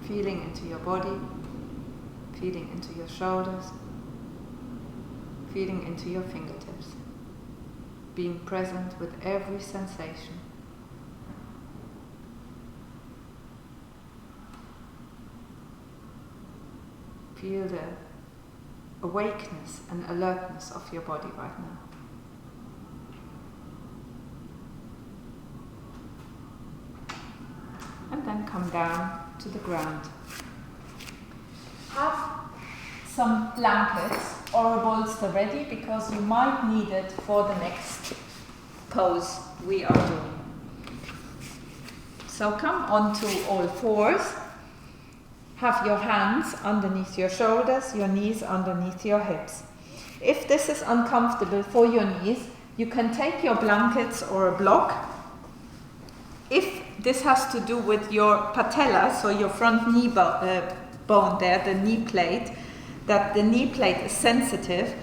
Feeling into your body, feeling into your shoulders, feeling into your fingertips. Being present with every sensation. Feel the awakeness and alertness of your body right now. And then come down to the ground. Have some blankets or a bolster ready because you might need it for the next pose we are doing. So come onto all fours. Have your hands underneath your shoulders, your knees underneath your hips. If this is uncomfortable for your knees, you can take your blankets or a block. If this has to do with your patella, so your front knee bone there, the knee plate, that the knee plate is sensitive,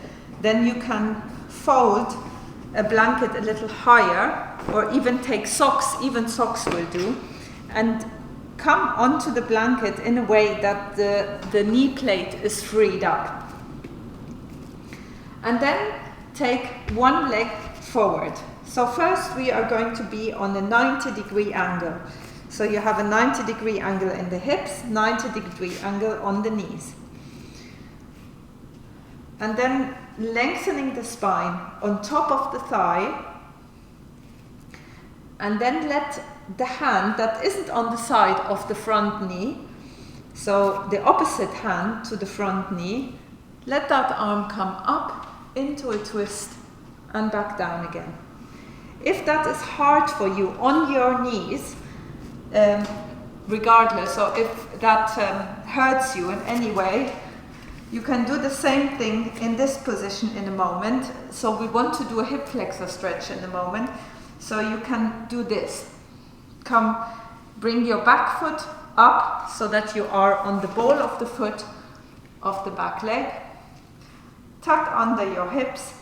then you can fold a blanket a little higher, or even take socks, even socks will do, and come onto the blanket in a way that the knee plate is freed up. And then take one leg forward. So first we are going to be on a 90-degree angle. So you have a 90-degree angle in the hips, 90-degree angle on the knees. And then lengthening the spine on top of the thigh, and then let the hand that isn't on the side of the front knee, so the opposite hand to the front knee, let that arm come up into a twist and back down again. If that is hard for you on your knees, regardless, or if that hurts you in any way, you can do the same thing in this position in a moment. So we want to do a hip flexor stretch in a moment. So you can do this. Come, bring your back foot up so that you are on the ball of the foot of the back leg. Tuck under your hips.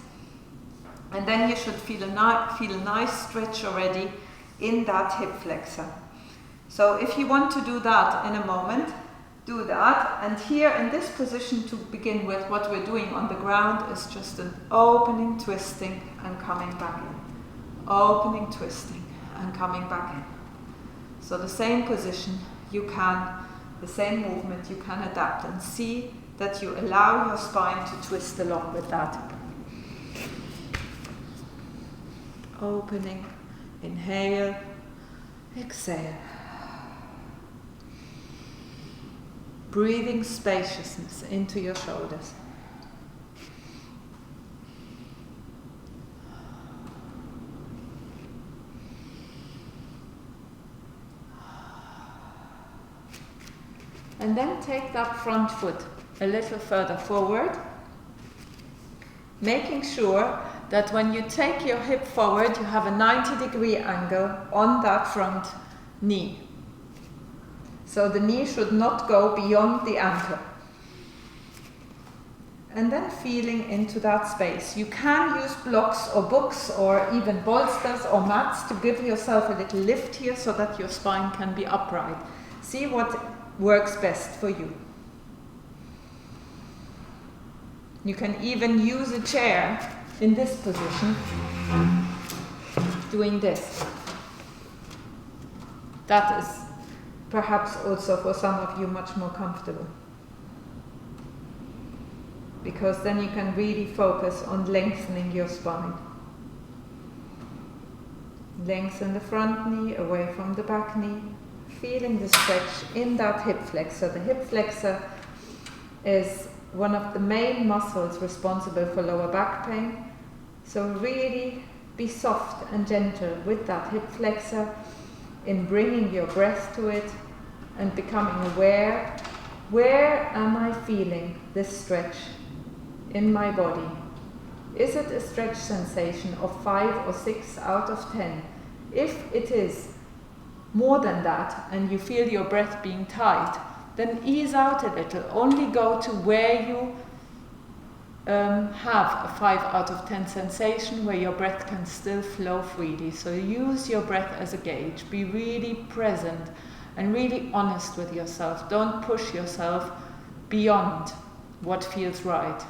And then you should feel a nice stretch already in that hip flexor. So if you want to do that in a moment, do that. And here in this position to begin with, what we're doing on the ground is just an opening, twisting, and coming back in. Opening, twisting, and coming back in. So the same position you can, the same movement you can adapt, and see that you allow your spine to twist along with that. Opening, inhale, exhale. Breathing spaciousness into your shoulders. And then take that front foot a little further forward, making sure that when you take your hip forward, you have a 90-degree angle on that front knee. So the knee should not go beyond the ankle. And then feeling into that space. You can use blocks or books or even bolsters or mats to give yourself a little lift here so that your spine can be upright. See what works best for you. You can even use a chair in this position, doing this. That is perhaps also for some of you much more comfortable, because then you can really focus on lengthening your spine. Lengthen the front knee away from the back knee, feeling the stretch in that hip flexor. The hip flexor is one of the main muscles responsible for lower back pain. So really be soft and gentle with that hip flexor in bringing your breath to it and becoming aware, where am I feeling this stretch in my body? Is it a stretch sensation of 5 or 6 out of 10? If it is more than that and you feel your breath being tight, then ease out a little. Only go to where you have a 5 out of 10 sensation, where your breath can still flow freely. So use your breath as a gauge. Be really present and really honest with yourself. Don't push yourself beyond what feels right.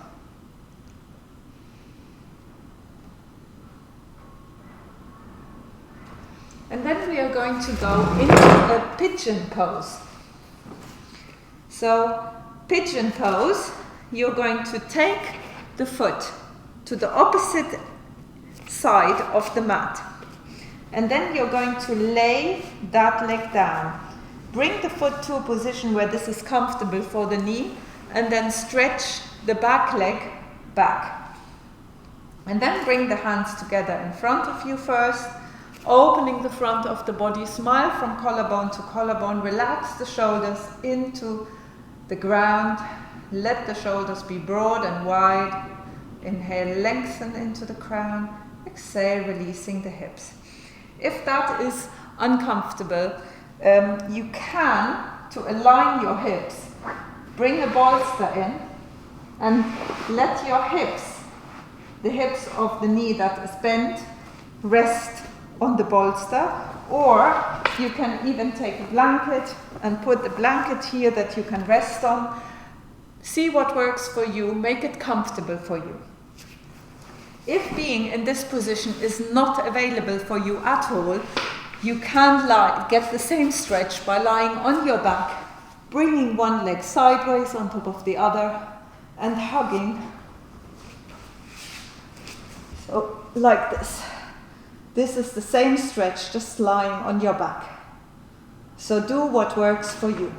And then we are going to go into a pigeon pose. So, pigeon pose, you're going to take the foot to the opposite side of the mat. And then you're going to lay that leg down. Bring the foot to a position where this is comfortable for the knee, and then stretch the back leg back. And then bring the hands together in front of you first, opening the front of the body, smile from collarbone to collarbone, relax the shoulders into the ground, let the shoulders be broad and wide. Inhale, lengthen into the crown, exhale, releasing the hips. If that is uncomfortable, you can, to align your hips, bring a bolster in and let your hips, the hips of the knee that is bent, rest on the bolster, or you can even take a blanket and put the blanket here that you can rest on. See what works for you, make it comfortable for you. If being in this position is not available for you at all, you can get the same stretch by lying on your back, bringing one leg sideways on top of the other and hugging. So, like this. This is the same stretch, just lying on your back. So do what works for you.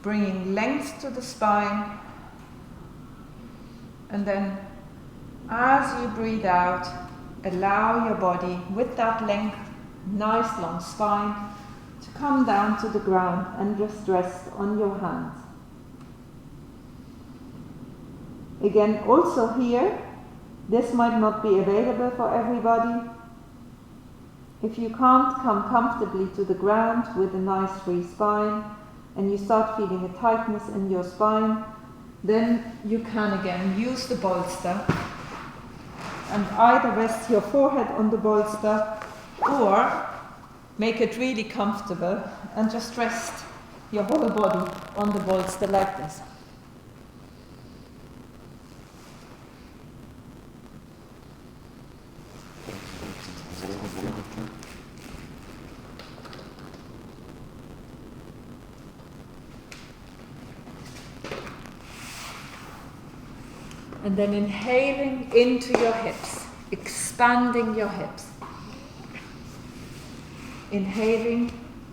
Bringing length to the spine, and then as you breathe out, allow your body with that length, nice long spine, to come down to the ground and just rest on your hands. Again, also here, this might not be available for everybody. If you can't come comfortably to the ground with a nice free spine, and you start feeling a tightness in your spine, then you can again use the bolster and either rest your forehead on the bolster or make it really comfortable and just rest your whole body on the bolster like this. And then inhaling into your hips, expanding your hips. Inhaling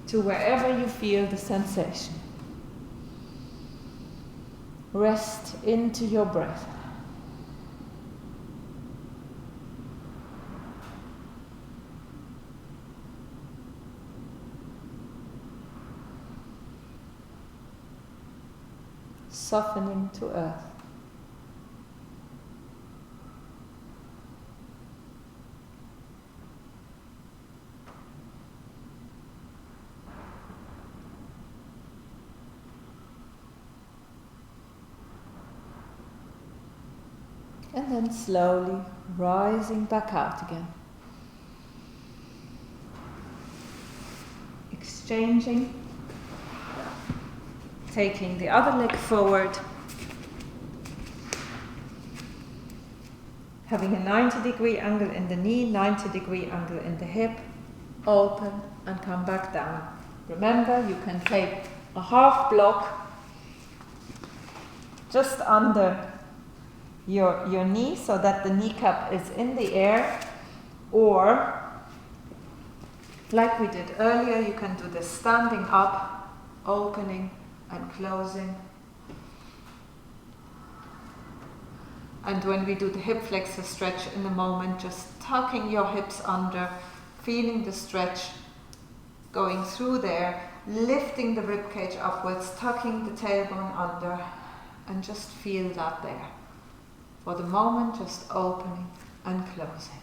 to wherever you feel the sensation. Rest into your breath. Softening to earth. And then slowly rising back out again. Exchanging. Taking the other leg forward. Having a 90-degree angle in the knee, 90-degree angle in the hip. Open and come back down. Remember, you can take a half block just under your knee so that the kneecap is in the air, or like we did earlier, you can do this standing up, opening and closing. And when we do the hip flexor stretch in a moment, just tucking your hips under, feeling the stretch going through there, lifting the ribcage upwards, tucking the tailbone under, and just feel that there. For the moment, just opening and closing.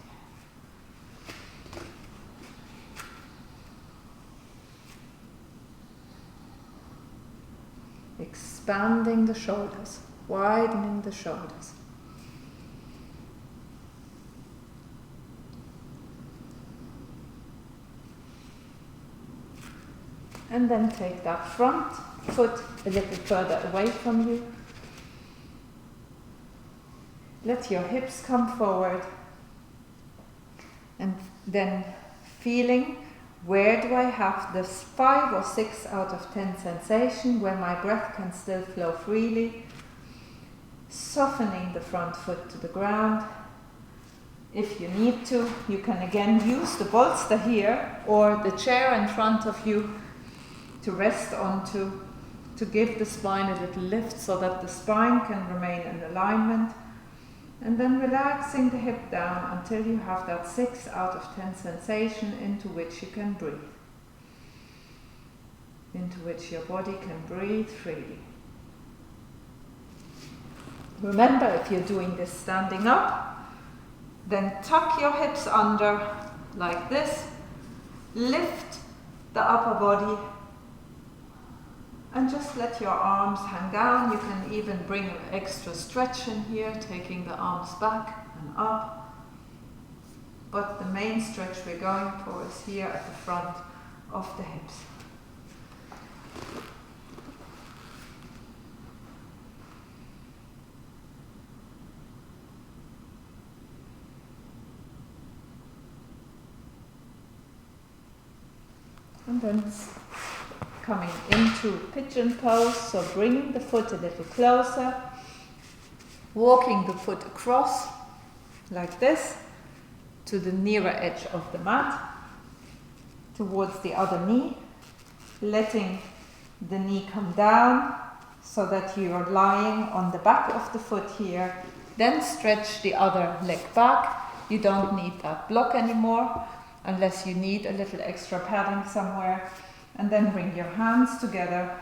Expanding the shoulders, widening the shoulders. And then take that front foot a little further away from you. Let your hips come forward. And then feeling, where do I have this 5 or 6 out of 10 sensation where my breath can still flow freely? Softening the front foot to the ground. If you need to, you can again use the bolster here or the chair in front of you to rest onto, to give the spine a little lift so that the spine can remain in alignment. And then relaxing the hip down until you have that 6 out of 10 sensation into which you can breathe. Into which your body can breathe freely. Remember, if you're doing this standing up, then tuck your hips under like this. Lift the upper body and just let your arms hang down. You can even bring an extra stretch in here, taking the arms back and up. But the main stretch we're going for is here at the front of the hips. And then coming into pigeon pose, so bringing the foot a little closer, walking the foot across like this to the nearer edge of the mat, towards the other knee, letting the knee come down so that you are lying on the back of the foot here, then stretch the other leg back. You don't need that block anymore unless you need a little extra padding somewhere. And then bring your hands together,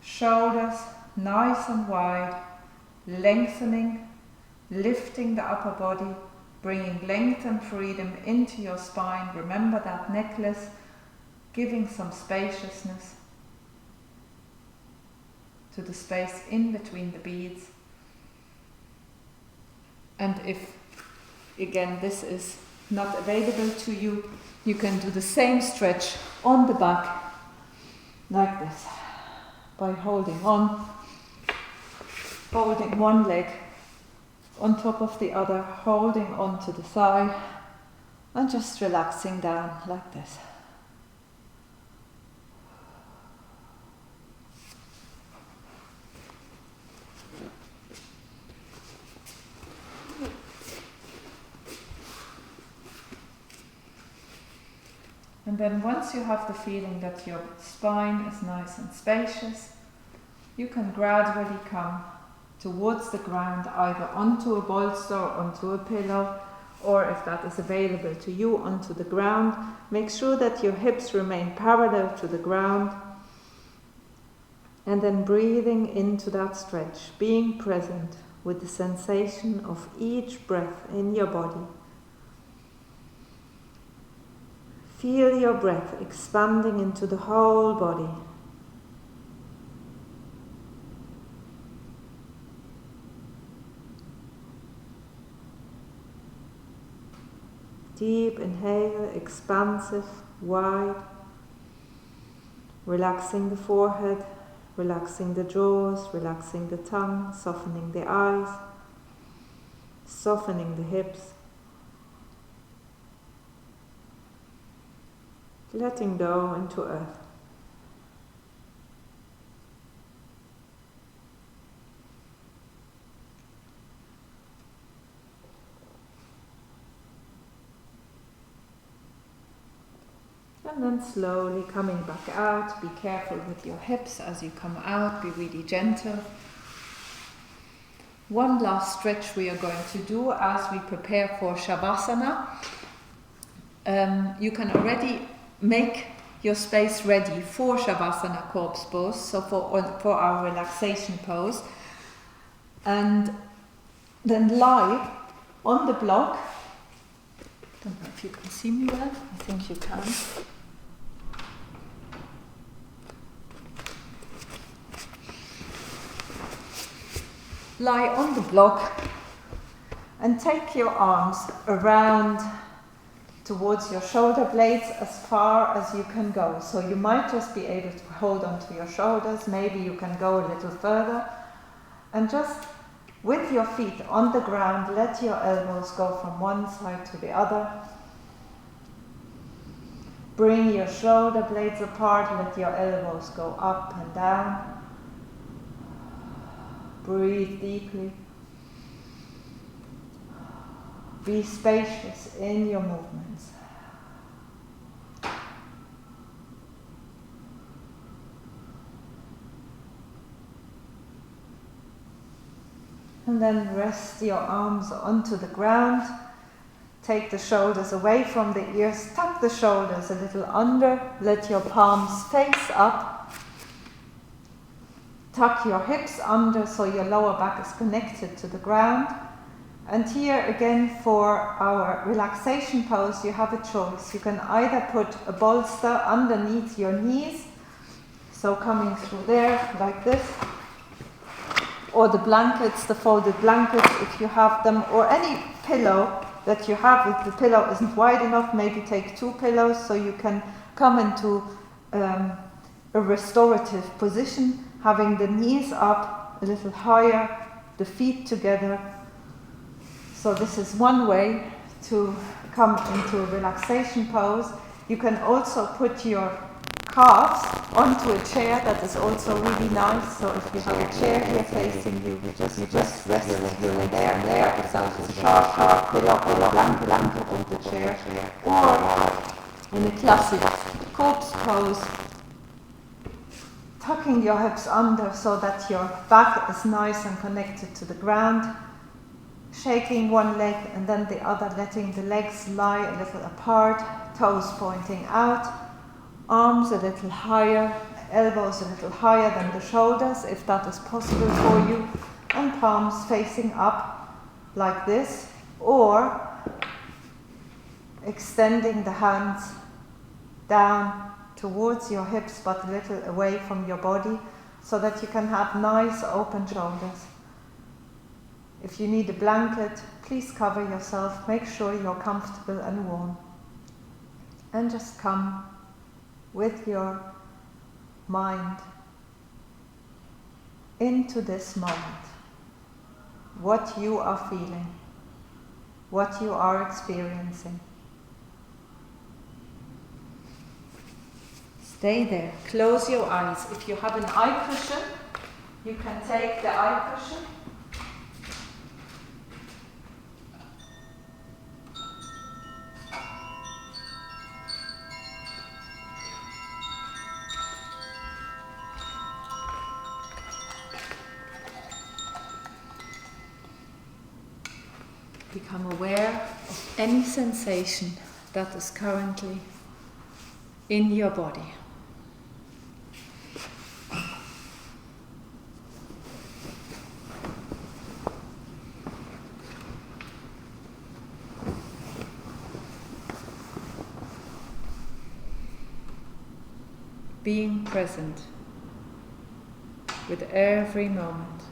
shoulders nice and wide, lengthening, lifting the upper body, bringing length and freedom into your spine. Remember that necklace, giving some spaciousness to the space in between the beads. And if, again, this is not available to you, you can do the same stretch on the back, like this, by holding on, holding one leg on top of the other, holding on to the thigh, and just relaxing down like this. And then once you have the feeling that your spine is nice and spacious, you can gradually come towards the ground, either onto a bolster or onto a pillow, or if that is available to you, onto the ground. Make sure that your hips remain parallel to the ground. And then breathing into that stretch, being present with the sensation of each breath in your body. Feel your breath expanding into the whole body. Deep inhale, expansive, wide. Relaxing the forehead, relaxing the jaws, relaxing the tongue, softening the eyes, softening the hips. Letting go into earth. then slowly coming back out. Be careful with your hips as you come out, be really gentle. One last stretch we are going to do as we prepare for Shavasana. You can already make your space ready for Shavasana corpse pose, so for our relaxation pose. And then lie on the block. Don't know if you can see me well, I think you can. Lie on the block and take your arms around towards your shoulder blades as far as you can go. So you might just be able to hold onto your shoulders, maybe you can go a little further. And just with your feet on the ground, let your elbows go from one side to the other. Bring your shoulder blades apart, let your elbows go up and down. Breathe deeply. Be spacious in your movements. And then rest your arms onto the ground. Take the shoulders away from the ears. Tuck the shoulders a little under. Let your palms face up. Tuck your hips under so your lower back is connected to the ground. And here again for our relaxation pose, you have a choice. You can either put a bolster underneath your knees, so coming through there like this, or the blankets, the folded blankets if you have them, or any pillow that you have. If the pillow isn't wide enough, maybe take 2 pillows so you can come into a restorative position, having the knees up a little higher, the feet together. So this is one way to come into a relaxation pose. You can also put your calves onto a chair. That is also really nice. So if you have a chair here facing you, you just rest your legs there. It's a sharp pillow or blanket on the chair. Or in a classic corpse pose, tucking your hips under so that your back is nice and connected to the ground. Shaking one leg and then the other, letting the legs lie a little apart, toes pointing out, arms a little higher, elbows a little higher than the shoulders, if that is possible for you, and palms facing up like this, or extending the hands down towards your hips but a little away from your body, so that you can have nice open shoulders. If you need a blanket, please cover yourself, make sure you're comfortable and warm. And just come with your mind into this moment. What you are feeling, what you are experiencing. Stay there, close your eyes. If you have an eye cushion, you can take the eye cushion. Become aware of any sensation that is currently in your body. Being present with every moment.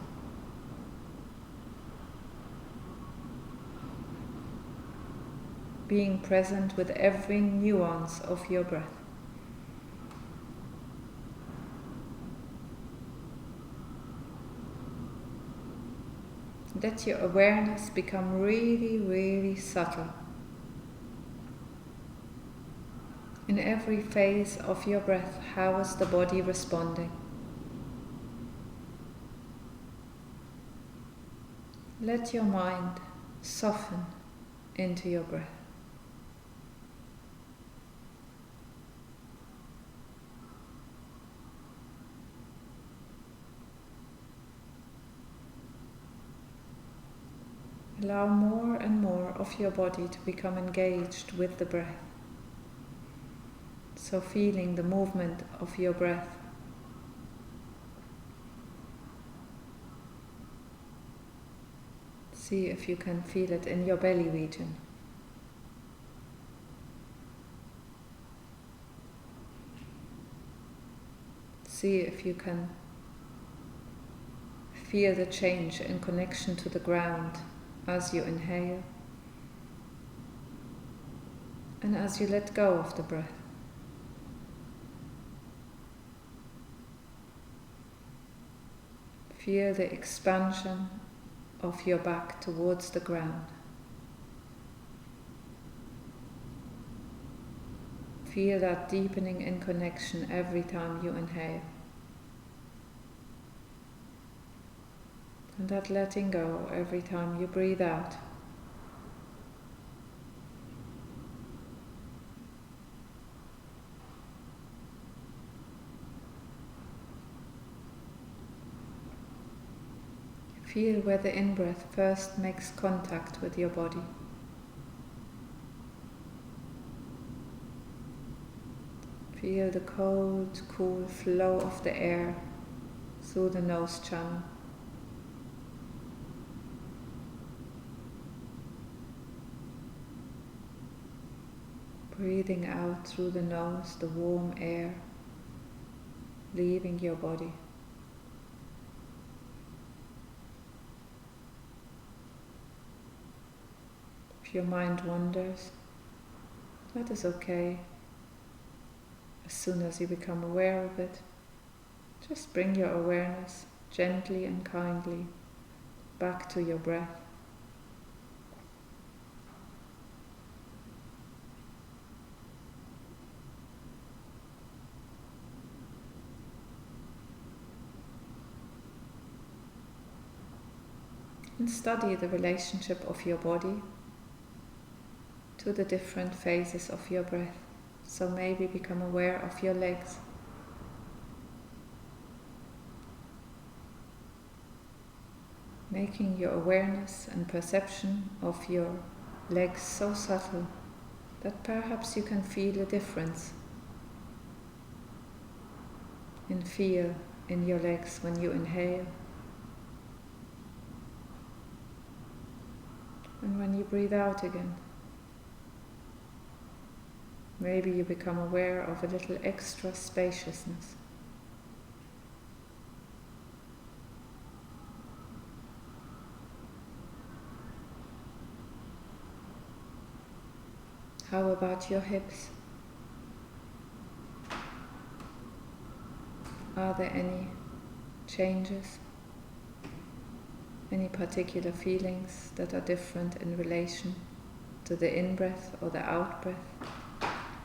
Being present with every nuance of your breath. Let your awareness become really, really subtle. In every phase of your breath, how is the body responding? Let your mind soften into your breath. Allow more and more of your body to become engaged with the breath. So feeling the movement of your breath. See if you can feel it in your belly region. See if you can feel the change in connection to the ground as you inhale and as you let go of the breath. Feel the expansion of your back towards the ground. Feel that deepening in connection every time you inhale. And that letting go every time you breathe out. Feel where the in-breath first makes contact with your body. Feel the cold, cool flow of the air through the nose channel. Breathing out through the nose, the warm air, leaving your body. If your mind wanders, that is okay. As soon as you become aware of it, just bring your awareness gently and kindly back to your breath. And study the relationship of your body to the different phases of your breath. So maybe become aware of your legs. Making your awareness and perception of your legs so subtle that perhaps you can feel a difference in feel in your legs when you inhale and when you breathe out again. Maybe you become aware of a little extra spaciousness. How about your hips? Are there any changes? Any particular feelings that are different in relation to the in-breath or the out-breath?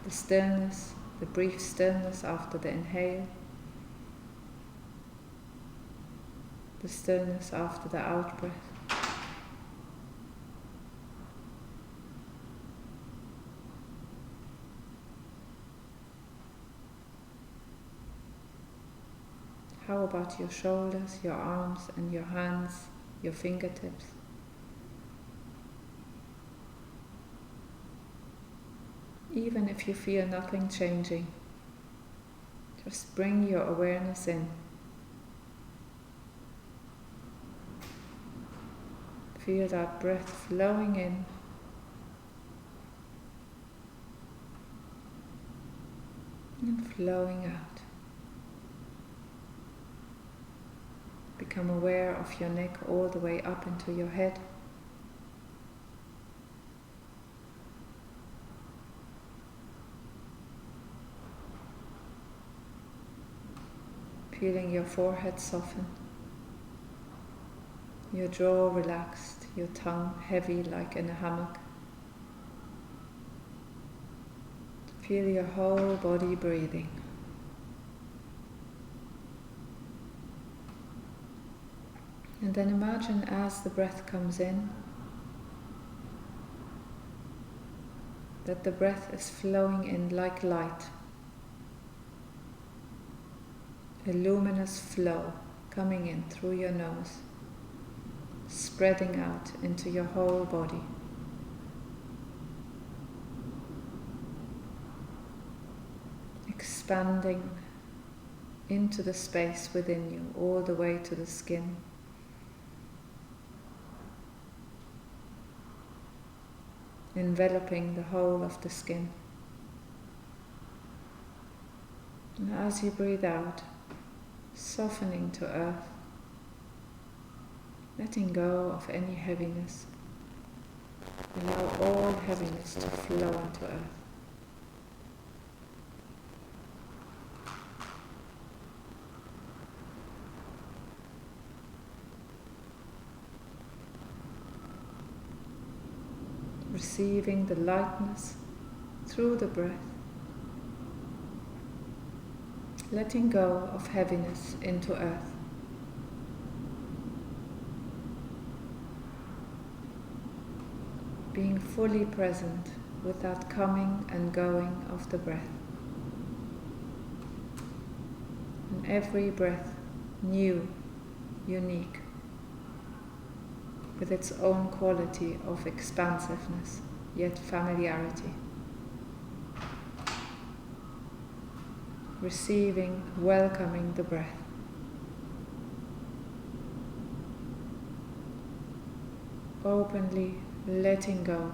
The stillness, the brief stillness after the inhale, the stillness after the out-breath. How about your shoulders, your arms and your hands, your fingertips? Even if you feel nothing changing, just bring your awareness in. Feel that breath flowing in and flowing out. Become aware of your neck all the way up into your head. Feeling your forehead soften, your jaw relaxed, your tongue heavy like in a hammock. Feel your whole body breathing. And then imagine as the breath comes in, that the breath is flowing in like light. A luminous flow coming in through your nose, spreading out into your whole body. Expanding into the space within you, all the way to the skin. Enveloping the whole of the skin. And as you breathe out, softening to earth, letting go of any heaviness. Allow all heaviness to flow onto earth. Receiving the lightness through the breath. Letting go of heaviness into earth. Being fully present with that coming and going of the breath. And every breath new, unique, with its own quality of expansiveness, yet familiarity. Receiving, welcoming the breath. Openly letting go,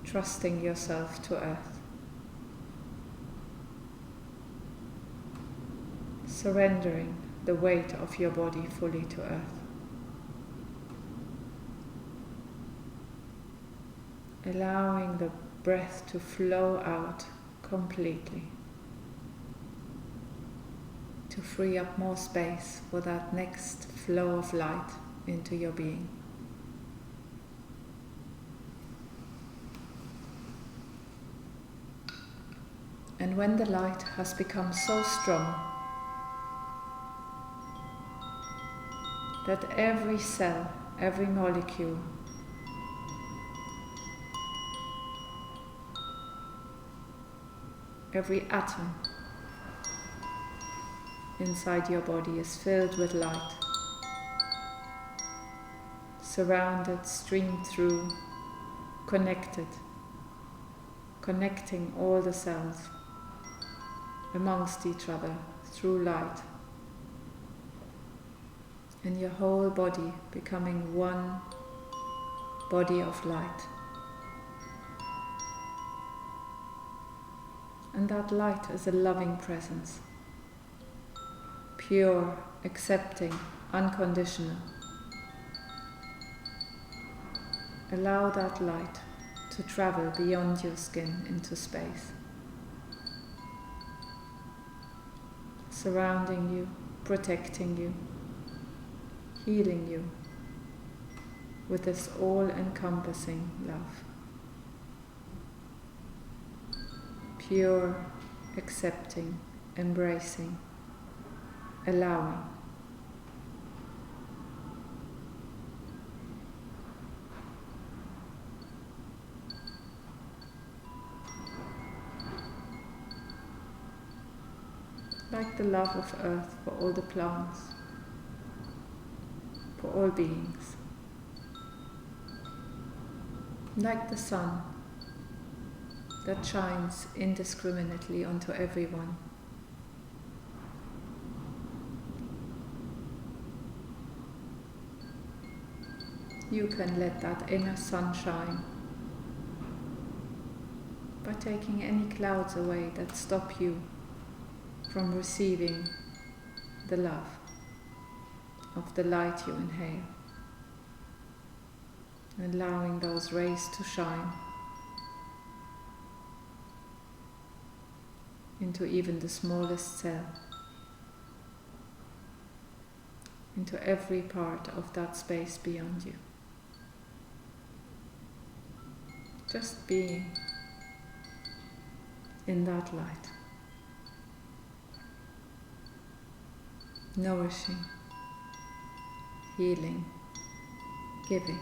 trusting yourself to earth. Surrendering the weight of your body fully to earth. Allowing the breath to flow out completely, to free up more space for that next flow of light into your being. And when the light has become so strong that every cell, every molecule, every atom inside your body is filled with light, surrounded, streamed through, connected, connecting all the cells amongst each other through light, and your whole body becoming one body of light. And that light is a loving presence, pure, accepting, unconditional. Allow that light to travel beyond your skin into space, surrounding you, protecting you, healing you with this all-encompassing love. Pure, accepting, embracing, allowing. Like the love of earth for all the plants, for all beings. Like the sun that shines indiscriminately onto everyone. You can let that inner sun shine by taking any clouds away that stop you from receiving the love of the light you inhale, allowing those rays to shine into even the smallest cell, into every part of that space beyond you. Just being in that light, nourishing, healing, giving.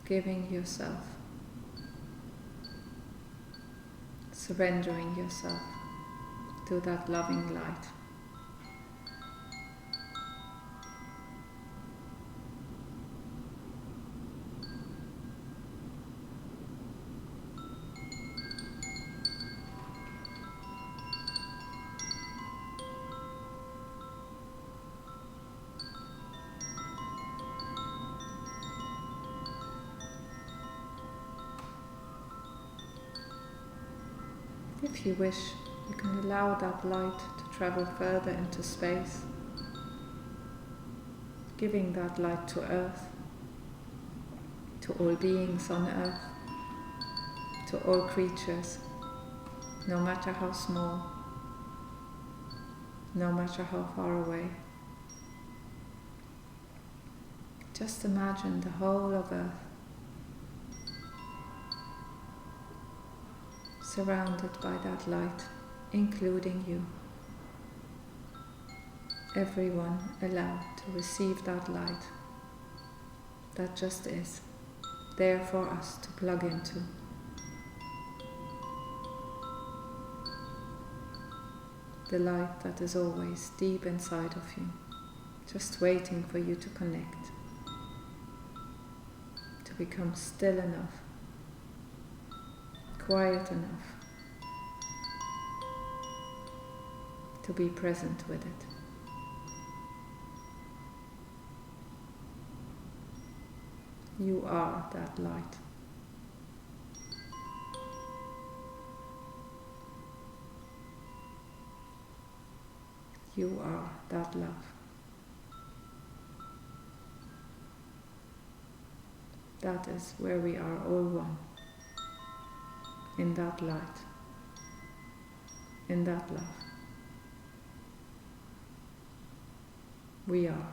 Giving yourself, surrendering yourself to that loving light. If you wish, you can allow that light to travel further into space, giving that light to Earth, to all beings on Earth, to all creatures, no matter how small, no matter how far away. Just imagine the whole of Earth surrounded by that light, including you. Everyone allowed to receive that light that just is, there for us to plug into. The light that is always deep inside of you, just waiting for you to connect, to become still enough, quiet enough to be present with it. You are that light. You are that love. That is where we are all one. In that light, in that love, we are.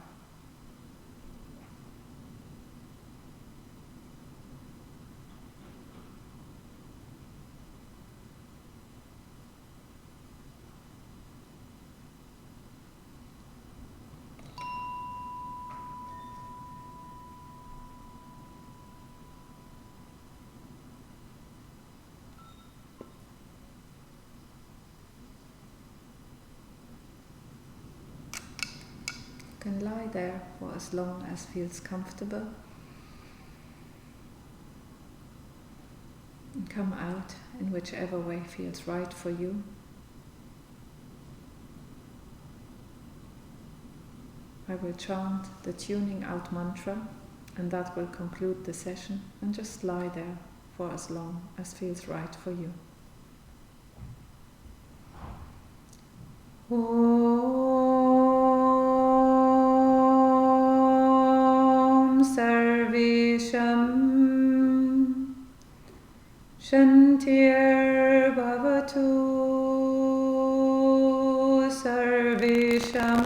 You can lie there for as long as feels comfortable and come out in whichever way feels right for you. I will chant the tuning out mantra and that will conclude the session, and just lie there for as long as feels right for you. Sarvesham Shantir Bhavatu Sarvesham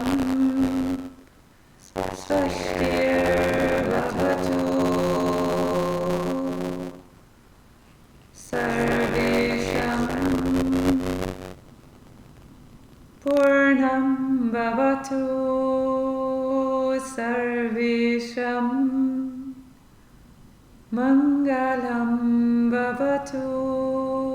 Sashtir Bhavatu Sarvesham Purnam Bhavatu Sarvesham Mangalam Bhavatu.